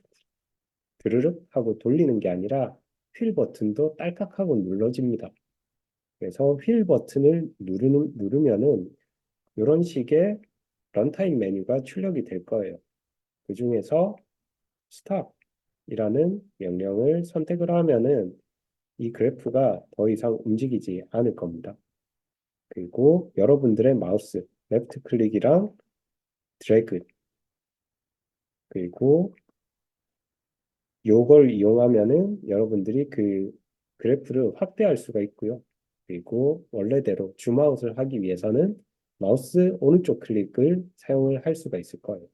A: 드르륵 하고 돌리는 게 아니라 휠 버튼도 딸깍 하고 눌러집니다. 그래서 휠 버튼을 누르면은 이런 식의 런타임 메뉴가 출력이 될 거예요. 그 중에서 stop이라는 명령을 선택을 하면은 이 그래프가 더 이상 움직이지 않을 겁니다. 그리고 여러분들의 마우스 레프트 클릭이랑 드래그 그리고 요걸 이용하면은 여러분들이 그 그래프를 확대할 수가 있고요. 그리고 원래대로 줌아웃을 하기 위해서는 마우스 오른쪽 클릭을 사용을 할 수가 있을 거예요.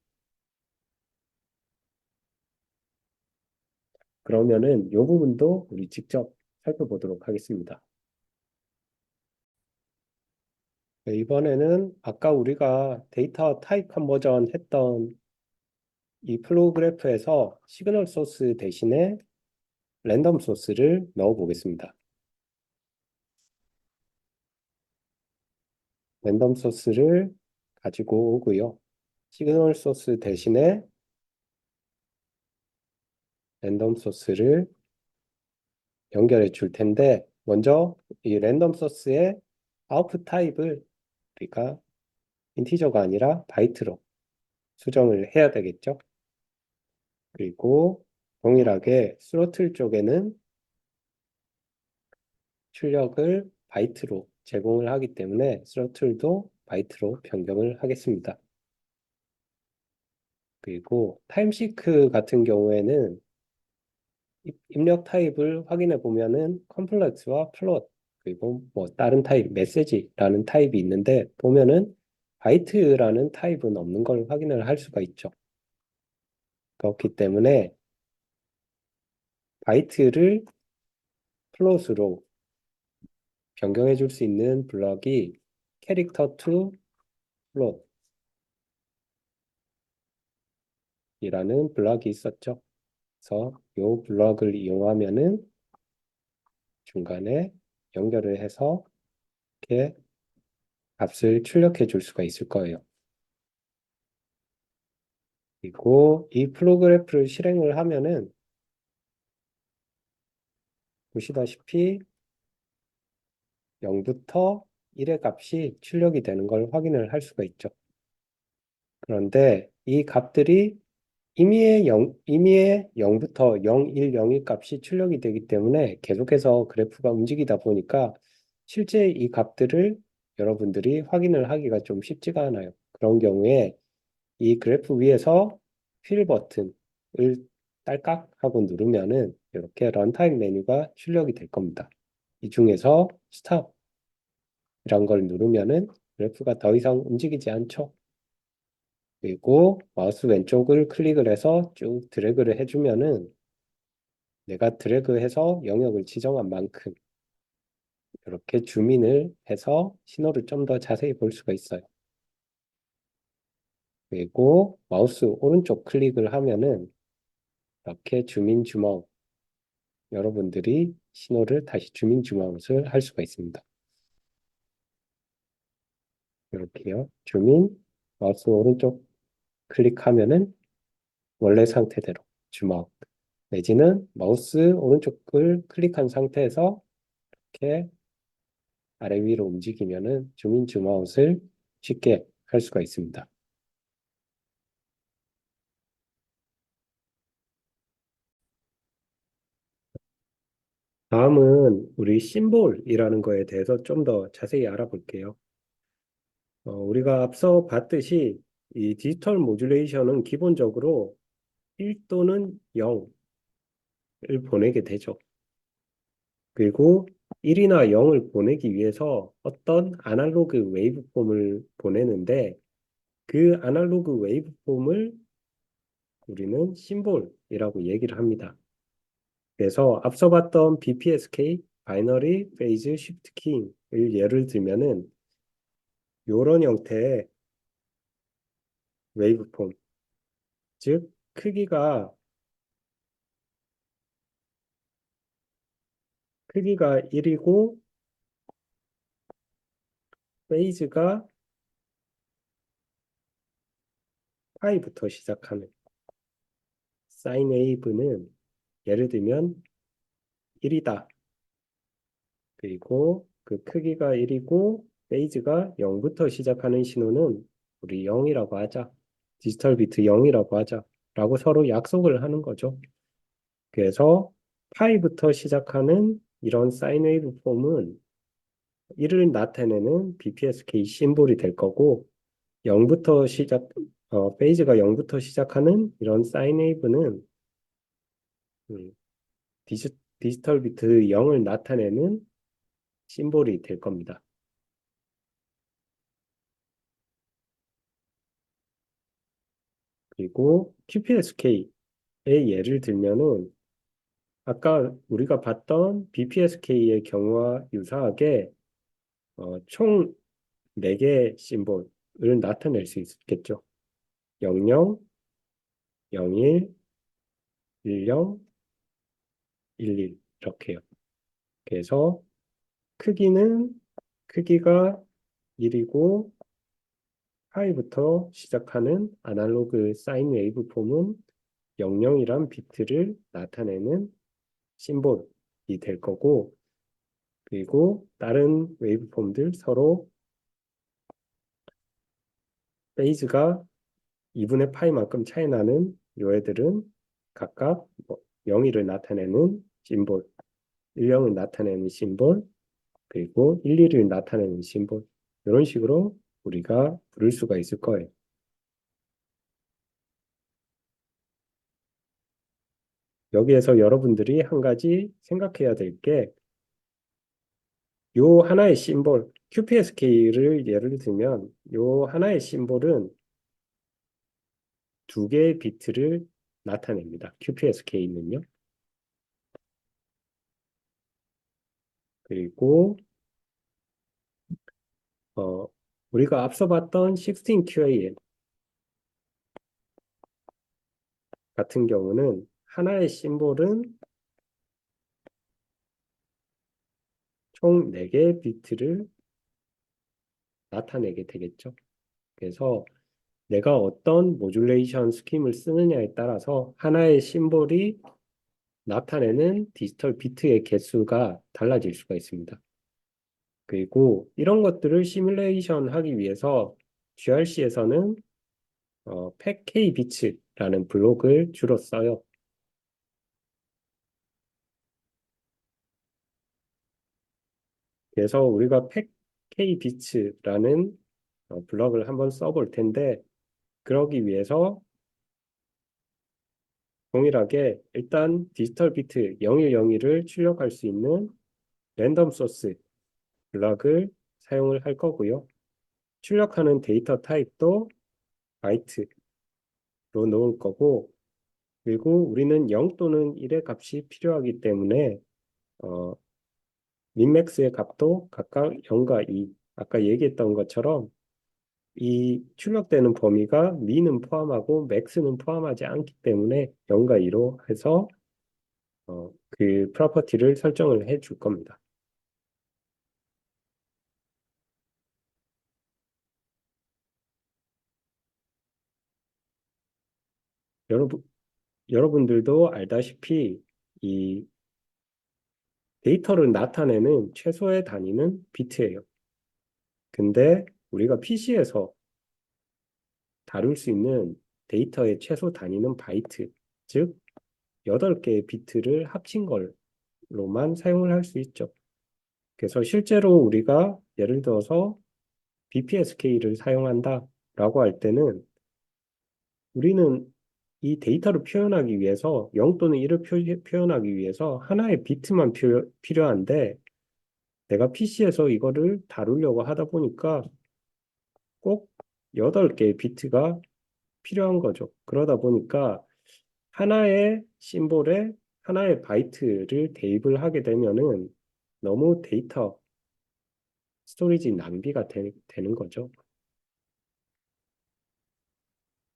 A: 그러면은 이 부분도 우리 직접 살펴보도록 하겠습니다. 네, 이번에는 아까 우리가 데이터 타입 컨버전 했던 이 플로우 그래프에서 시그널 소스 대신에 랜덤 소스를 넣어 보겠습니다. 랜덤 소스를 가지고 오고요. 시그널 소스 대신에 랜덤 소스를 연결해 줄 텐데 먼저 이 랜덤 소스의 아웃풋 타입을 우리가 인티저가 아니라 바이트로 수정을 해야 되겠죠. 그리고 동일하게 스로틀 쪽에는 출력을 바이트로 제공을 하기 때문에 스로틀도 바이트로 변경을 하겠습니다. 그리고 타임시크 같은 경우에는 입력 타입을 확인해 보면은 컴플렉스와 플롯 그리고 뭐 다른 타입 메시지라는 타입이 있는데 보면은 바이트라는 타입은 없는 걸 확인을 할 수가 있죠. 그렇기 때문에 바이트를 플롯으로 변경해 줄 수 있는 블럭이 캐릭터 투 플롯이라는 블럭이 있었죠. 그래서 이 블럭을 이용하면은 중간에 연결을 해서 이렇게 값을 출력해 줄 수가 있을 거예요. 그리고 이 플로그래프를 실행을 하면은 보시다시피 0부터 1의 값이 출력이 되는 걸 확인을 할 수가 있죠. 그런데 이 값들이 임의의 0부터 0, 1, 0의 값이 출력이 되기 때문에 계속해서 그래프가 움직이다 보니까 실제 이 값들을 여러분들이 확인을 하기가 좀 쉽지가 않아요. 그런 경우에 이 그래프 위에서 휠 버튼을 딸깍 하고 누르면은 이렇게 런타임 메뉴가 출력이 될 겁니다. 이 중에서 스탑 이런 걸 누르면은 그래프가 더 이상 움직이지 않죠. 그리고 마우스 왼쪽을 클릭을 해서 쭉 드래그를 해주면은 내가 드래그해서 영역을 지정한 만큼 이렇게 줌인을 해서 신호를 좀 더 자세히 볼 수가 있어요. 그리고 마우스 오른쪽 클릭을 하면은 이렇게 줌인 줌아웃 여러분들이 신호를 다시 줌인 줌아웃을 할 수가 있습니다. 이렇게요. 줌인 마우스 오른쪽 클릭하면은 원래 상태대로 줌아웃 내지는 마우스 오른쪽을 클릭한 상태에서 이렇게 아래 위로 움직이면은 줌인 줌아웃을 쉽게 할 수가 있습니다. 다음은 우리 심볼이라는 거에 대해서 좀 더 자세히 알아볼게요. 우리가 앞서 봤듯이 이 디지털 모듈레이션은 기본적으로 1 또는 0을 보내게 되죠. 그리고 1이나 0을 보내기 위해서 어떤 아날로그 웨이브폼을 보내는데 그 아날로그 웨이브폼을 우리는 심볼이라고 얘기를 합니다. 그래서 앞서 봤던 BPSK, 바이너리 페이즈 쉬프트 키를 예를 들면은 이런 형태의 웨이브폼, 즉 크기가 1이고 페이즈가 파이부터 시작하는 사인 웨이브는 예를 들면 1이다. 그리고 그 크기가 1이고 페이즈가 0부터 시작하는 신호는 우리 0이라고 하자. 디지털 비트 0이라고 하자. 라고 서로 약속을 하는 거죠. 그래서 파이부터 시작하는 이런 사인 웨이브 폼은 1을 나타내는 BPSK 심볼이 될 거고 0부터 페이지가 0부터 시작하는 이런 사인 웨이브는 음, 디지털 비트 0을 나타내는 심볼이 될 겁니다. 그리고 QPSK의 예를 들면은 아까 우리가 봤던 BPSK의 경우와 유사하게 총 4개의 심볼을 나타낼 수 있겠죠. 00, 01, 10, 11 이렇게요. 그래서 크기는 크기가 1이고 파이부터 시작하는 아날로그 사인 웨이브 폼은 00이란 비트를 나타내는 심볼이 될 거고 그리고 다른 웨이브 폼들 서로 페이즈가 2분의 파이만큼 차이 나는 요 애들은 각각 0일을 나타내는 심볼, 10을 나타내는 심볼, 그리고 11을 나타내는 심볼 이런 식으로 우리가 부를 수가 있을 거예요. 여기에서 여러분들이 한 가지 생각해야 될 게 요 하나의 심볼, QPSK를 예를 들면 요 하나의 심볼은 2개의 비트를 나타냅니다. QPSK는요. 그리고 어, 우리가 앞서 봤던 16QAM 같은 경우는 하나의 심볼은 총 4개의 비트를 나타내게 되겠죠. 그래서 내가 어떤 모듈레이션 스킴을 쓰느냐에 따라서 하나의 심볼이 나타내는 디지털 비트의 개수가 달라질 수가 있습니다. 그리고 이런 것들을 시뮬레이션 하기 위해서 GRC에서는 팩K 비츠라는 블록을 주로 써요. 그래서 우리가 팩K 비츠라는 블럭을 한번 써볼 텐데 그러기 위해서 동일하게 일단 디지털 비트 0101을 출력할 수 있는 랜덤 소스 블럭을 사용을 할 거고요. 출력하는 데이터 타입도 바이트로 놓을 거고 그리고 우리는 0 또는 1의 값이 필요하기 때문에 어, 민맥스의 값도 각각 0과 2 아까 얘기했던 것처럼 이 출력되는 범위가 미는 포함하고 맥스는 포함하지 않기 때문에 0과 2로 해서 그 프로퍼티를 설정을 해 줄 겁니다. 여러분, 여러분들도 알다시피 이 데이터를 나타내는 최소의 단위는 비트예요. 근데 우리가 PC에서 다룰 수 있는 데이터의 최소 단위는 바이트, 즉 8개의 비트를 합친 걸로만 사용을 할 수 있죠. 그래서 실제로 우리가 예를 들어서 BPSK를 사용한다라고 할 때는 우리는 이 데이터를 표현하기 위해서 0 또는 1을 표현하기 위해서 하나의 비트만 필요한데 내가 PC에서 이거를 다루려고 하다 보니까 꼭 8개의 비트가 필요한 거죠. 그러다 보니까 하나의 심볼에 하나의 바이트를 대입을 하게 되면은 너무 데이터 스토리지 낭비가 되는 거죠.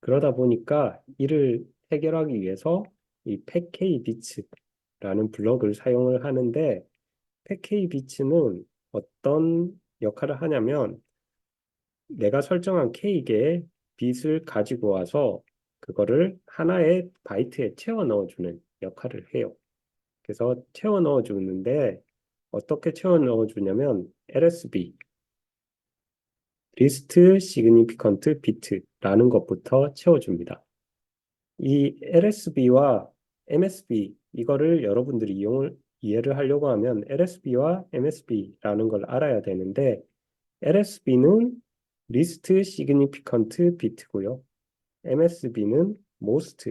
A: 그러다 보니까 이를 해결하기 위해서 이 팩KBits라는 블럭을 사용을 하는데 팩KBits는 어떤 역할을 하냐면 내가 설정한 K개의 빛을 가지고 와서 그거를 하나의 바이트에 채워 넣어주는 역할을 해요. 그래서 채워 넣어주는데 어떻게 채워 넣어주냐면 LSB, Least Significant Bit라는 것부터 채워줍니다. 이 LSB와 MSB 이거를 여러분들이 이해를 하려고 하면 LSB와 MSB라는 걸 알아야 되는데 LSB는 Least Significant Bit고요. MSB는 Most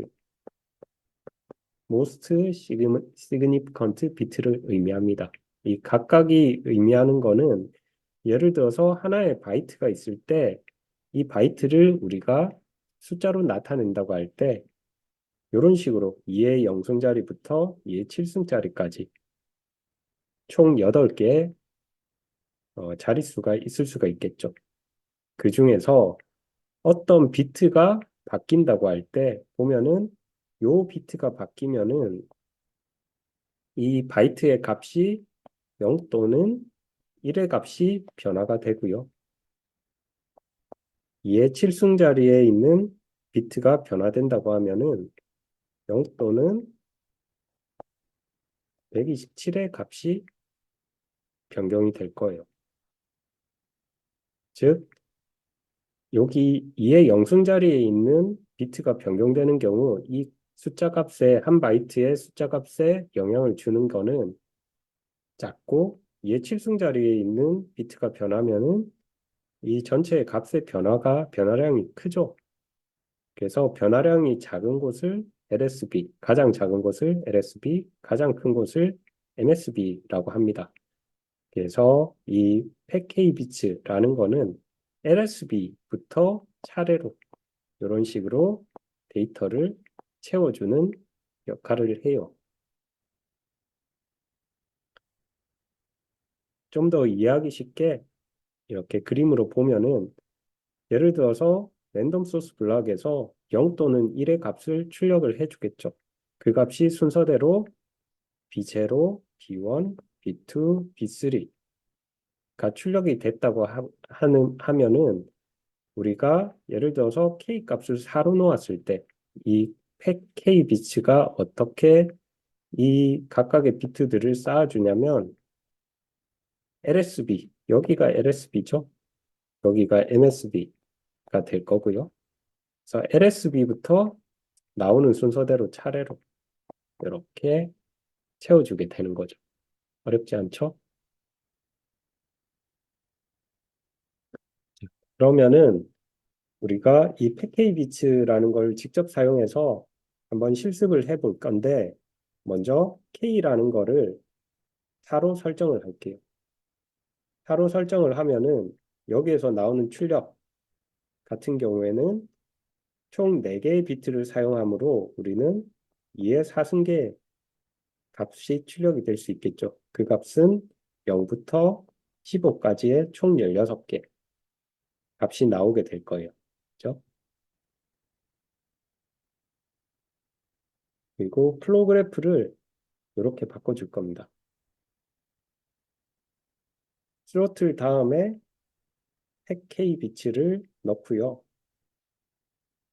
A: Significant Bit를 의미합니다. 이 각각이 의미하는 거는 예를 들어서 하나의 바이트가 있을 때 이 바이트를 우리가 숫자로 나타낸다고 할 때 이런 식으로 2의 0승자리부터 2의 7승자리까지 총 8개의 자릿수가 있을 수가 있겠죠. 그 중에서 어떤 비트가 바뀐다고 할 때 보면은 요 비트가 바뀌면은 이 바이트의 값이 0 또는 1의 값이 변화가 되고요. 2의 7승자리에 있는 비트가 변화된다고 하면은 0 또는 127의 값이 변경이 될 거예요. 즉 여기 2의 0승자리에 있는 비트가 변경되는 경우 이 숫자 값에 한 바이트의 숫자 값에 영향을 주는 거는 작고 2의 7승자리에 있는 비트가 변하면은 이 전체의 값의 변화량이 크죠. 그래서 변화량이 작은 곳을 LSB, 가장 작은 곳을 LSB, 가장 큰 곳을 MSB라고 합니다. 그래서 이 팩KBits라는 거는 LSB부터 차례로 이런 식으로 데이터를 채워주는 역할을 해요. 좀 더 이해하기 쉽게 이렇게 그림으로 보면은 예를 들어서 랜덤 소스 블럭에서 0 또는 1의 값을 출력을 해주겠죠. 그 값이 순서대로 B0, B1, B2, B3가 출력이 됐다고 하면은 우리가 예를 들어서 K 값을 4로 놓았을 때 이 팩 K 비츠가 어떻게 이 각각의 비트들을 쌓아주냐면 LSB, 여기가 LSB죠. 여기가 MSB가 될 거고요. 그래서 LSB부터 나오는 순서대로 차례로 이렇게 채워주게 되는 거죠. 어렵지 않죠? 그러면은 우리가 이 팩KBits라는 걸 직접 사용해서 한번 실습을 해볼 건데 먼저 K라는 거를 4로 설정을 할게요. 4로 설정을 하면은 여기에서 나오는 출력 같은 경우에는 총 4개의 비트를 사용하므로 우리는 2의 4승계 값이 출력이 될 수 있겠죠. 그 값은 0부터 15까지의 총 16개 값이 나오게 될 거예요. 그렇죠? 그리고 플로우 그래프를 이렇게 바꿔줄 겁니다. 스로틀 다음에 팩K 비츠를 넣고요.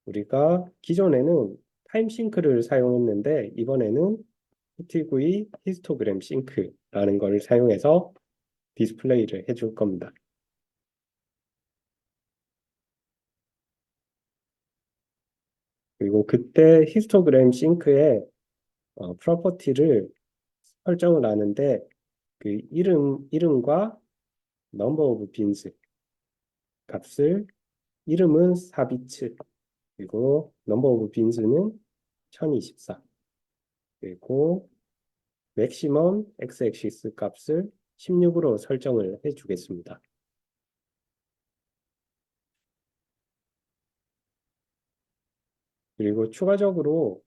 A: 우리가 기존에는 타임싱크를 사용했는데 이번에는 HTV 히스토그램 싱크라는 걸 사용해서 디스플레이를 해줄 겁니다. 그리고 그때 히스토그램 싱크의 프로퍼티를 설정을 하는데 그 이름과 number of bins 값을 이름은 4비츠 그리고 number of bins는 1024 그리고 맥시멈 x-axis 값을 16으로 설정을 해 주겠습니다. 그리고 추가적으로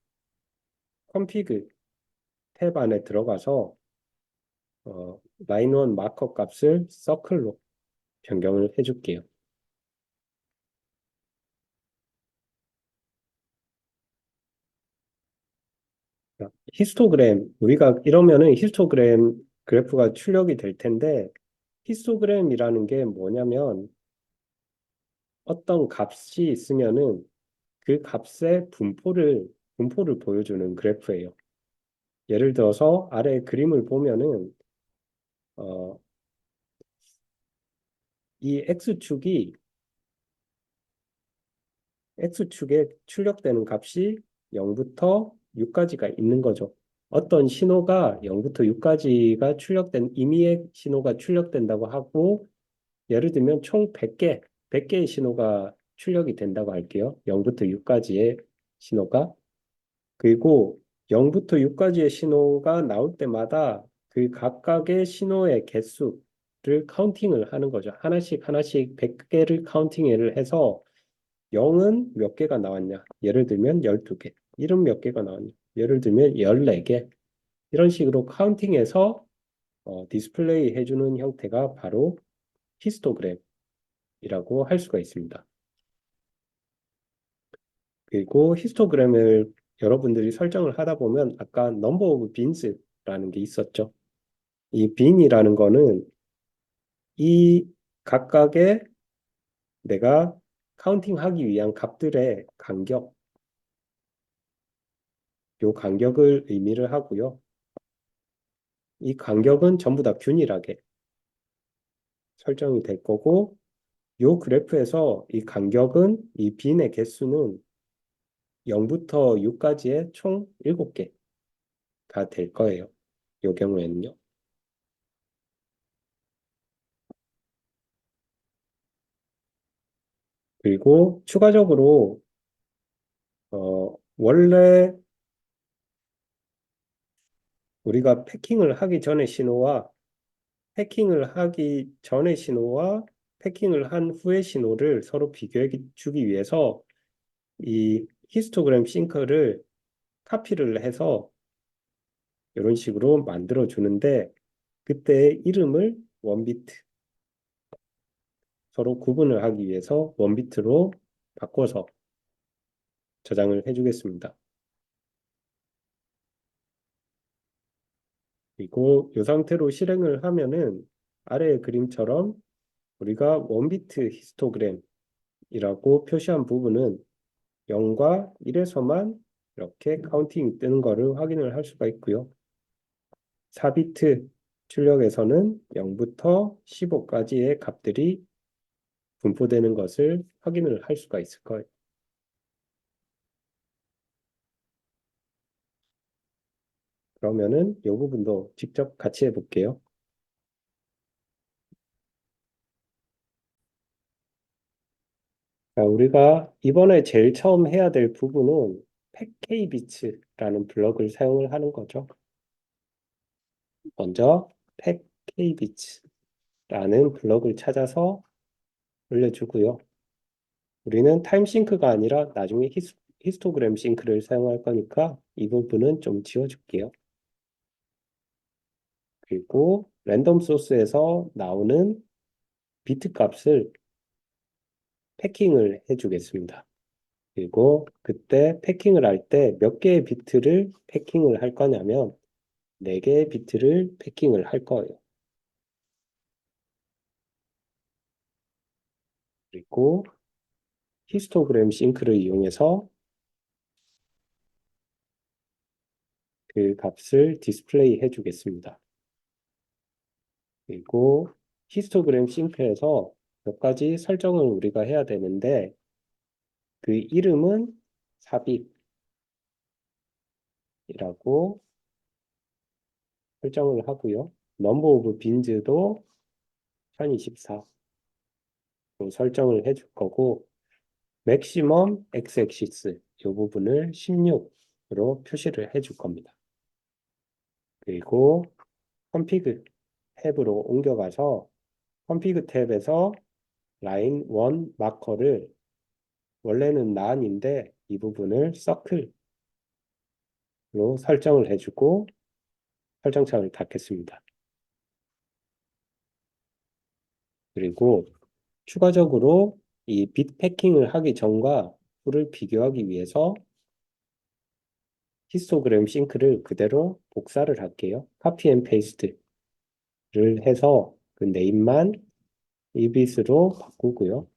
A: config 탭 안에 들어가서 라인 1 마커 값을 서클로 변경을 해줄게요. 히스토그램, 우리가 이러면은 히스토그램 그래프가 출력이 될 텐데, 히스토그램이라는 게 뭐냐면, 어떤 값이 있으면은 그 값의 분포를 보여주는 그래프예요. 예를 들어서 아래 그림을 보면은, 어, 이 X축에 출력되는 값이 0부터 6까지가 있는 거죠. 어떤 신호가 0부터 6까지가 임의의 신호가 출력된다고 하고, 예를 들면 총 100개의 신호가 출력이 된다고 할게요. 0부터 6까지의 신호가. 그리고 0부터 6까지의 신호가 나올 때마다 그 각각의 신호의 개수를 카운팅을 하는 거죠. 하나씩 하나씩 100개를 카운팅을 해서 0은 몇 개가 나왔냐? 예를 들면 12개. 1은 몇 개가 나왔냐? 예를 들면 14개. 이런 식으로 카운팅해서 디스플레이 해주는 형태가 바로 히스토그램이라고 할 수가 있습니다. 그리고 히스토그램을 여러분들이 설정을 하다 보면 아까 number of bins라는 게 있었죠. 이 bin이라는 거는 이 각각의 내가 카운팅하기 위한 값들의 요 간격을 의미를 하고요. 이 간격은 전부 다 균일하게 설정이 될 거고, 요 그래프에서 이 간격은 이 빈의 개수는 0부터 6까지의 총 7개가 될 거예요. 요 경우에는요. 그리고 추가적으로 원래 우리가 패킹을 하기 전의 신호와 패킹을 한 후의 신호를 서로 비교해 주기 위해서 이 히스토그램 싱크를 카피를 해서 이런 식으로 만들어 주는데 그때 이름을 원비트 서로 구분을 하기 위해서 원비트로 바꿔서 저장을 해주겠습니다. 그리고 이 상태로 실행을 하면은 아래의 그림처럼 우리가 원비트 히스토그램이라고 표시한 부분은 0과 1에서만 이렇게 카운팅 뜨는 거를 확인을 할 수가 있고요. 4비트 출력에서는 0부터 15까지의 값들이 분포되는 것을 확인을 할 수가 있을 거예요. 그러면은 이 부분도 직접 같이 해볼게요. 자, 우리가 이번에 제일 처음 해야 될 부분은 팩KBits라는 블럭을 사용을 하는 거죠. 먼저 팩KBits라는 블럭을 찾아서 올려주고요. 우리는 타임싱크가 아니라 나중에 히스토그램 싱크를 사용할 거니까 이 부분은 좀 지워줄게요. 그리고 랜덤 소스에서 나오는 비트 값을 패킹을 해주겠습니다. 그리고 그때 패킹을 할 때 몇 개의 비트를 패킹을 할 거냐면 4개의 비트를 패킹을 할 거예요. 그리고 히스토그램 싱크를 이용해서 그 값을 디스플레이 해주겠습니다. 그리고 히스토그램 싱크에서 몇 가지 설정을 우리가 해야 되는데 그 이름은 삽입이라고 설정을 하고요. 넘버 오브 빈즈도 1024로 설정을 해줄 거고 맥시멈 x-액시스 이 부분을 16으로 표시를 해줄 겁니다. 그리고 config 탭으로 옮겨가서 config 탭에서 라인 1 마커를 원래는 난인데 이 부분을 서클로 설정을 해주고 설정창을 닫겠습니다. 그리고 추가적으로 이 빗 패킹을 하기 전과 후를 비교하기 위해서 히스토그램 싱크를 그대로 복사를 할게요. 카피 앤 페이스트를 해서 그 네임만 이빗으로 바꾸고요.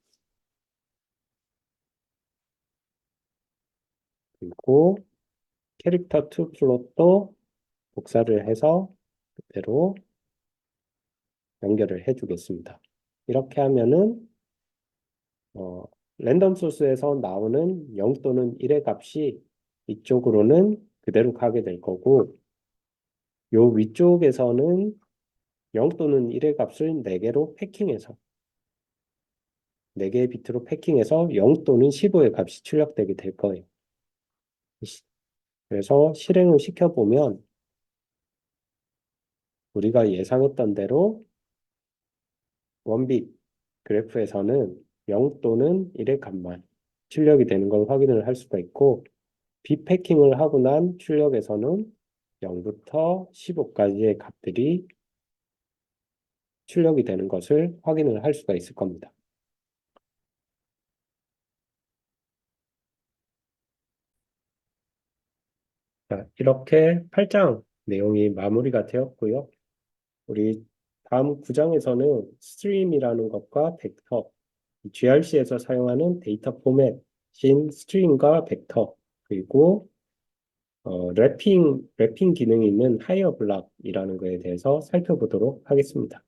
A: 그리고 캐릭터 투 플롯도 복사를 해서 그대로 연결을 해주겠습니다. 이렇게 하면은 랜덤 소스에서 나오는 0 또는 1의 값이 이쪽으로는 그대로 가게 될 거고 요 위쪽에서는 0 또는 1의 값을 4개로 패킹해서 4개의 비트로 패킹해서 0 또는 15의 값이 출력되게 될 거예요. 그래서 실행을 시켜보면 우리가 예상했던 대로 원빗 그래프에서는 0 또는 1의 값만 출력이 되는 걸 확인을 할 수가 있고 비패킹을 하고 난 출력에서는 0부터 15까지의 값들이 출력이 되는 것을 확인을 할 수가 있을 겁니다. 자, 이렇게 8장 내용이 마무리가 되었고요. 우리 다음 9장에서는 스트림이라는 것과 벡터, GRC에서 사용하는 데이터 포맷인 스트링과 벡터, 그리고 래핑 기능이 있는 하이어 블락이라는 것에 대해서 살펴보도록 하겠습니다.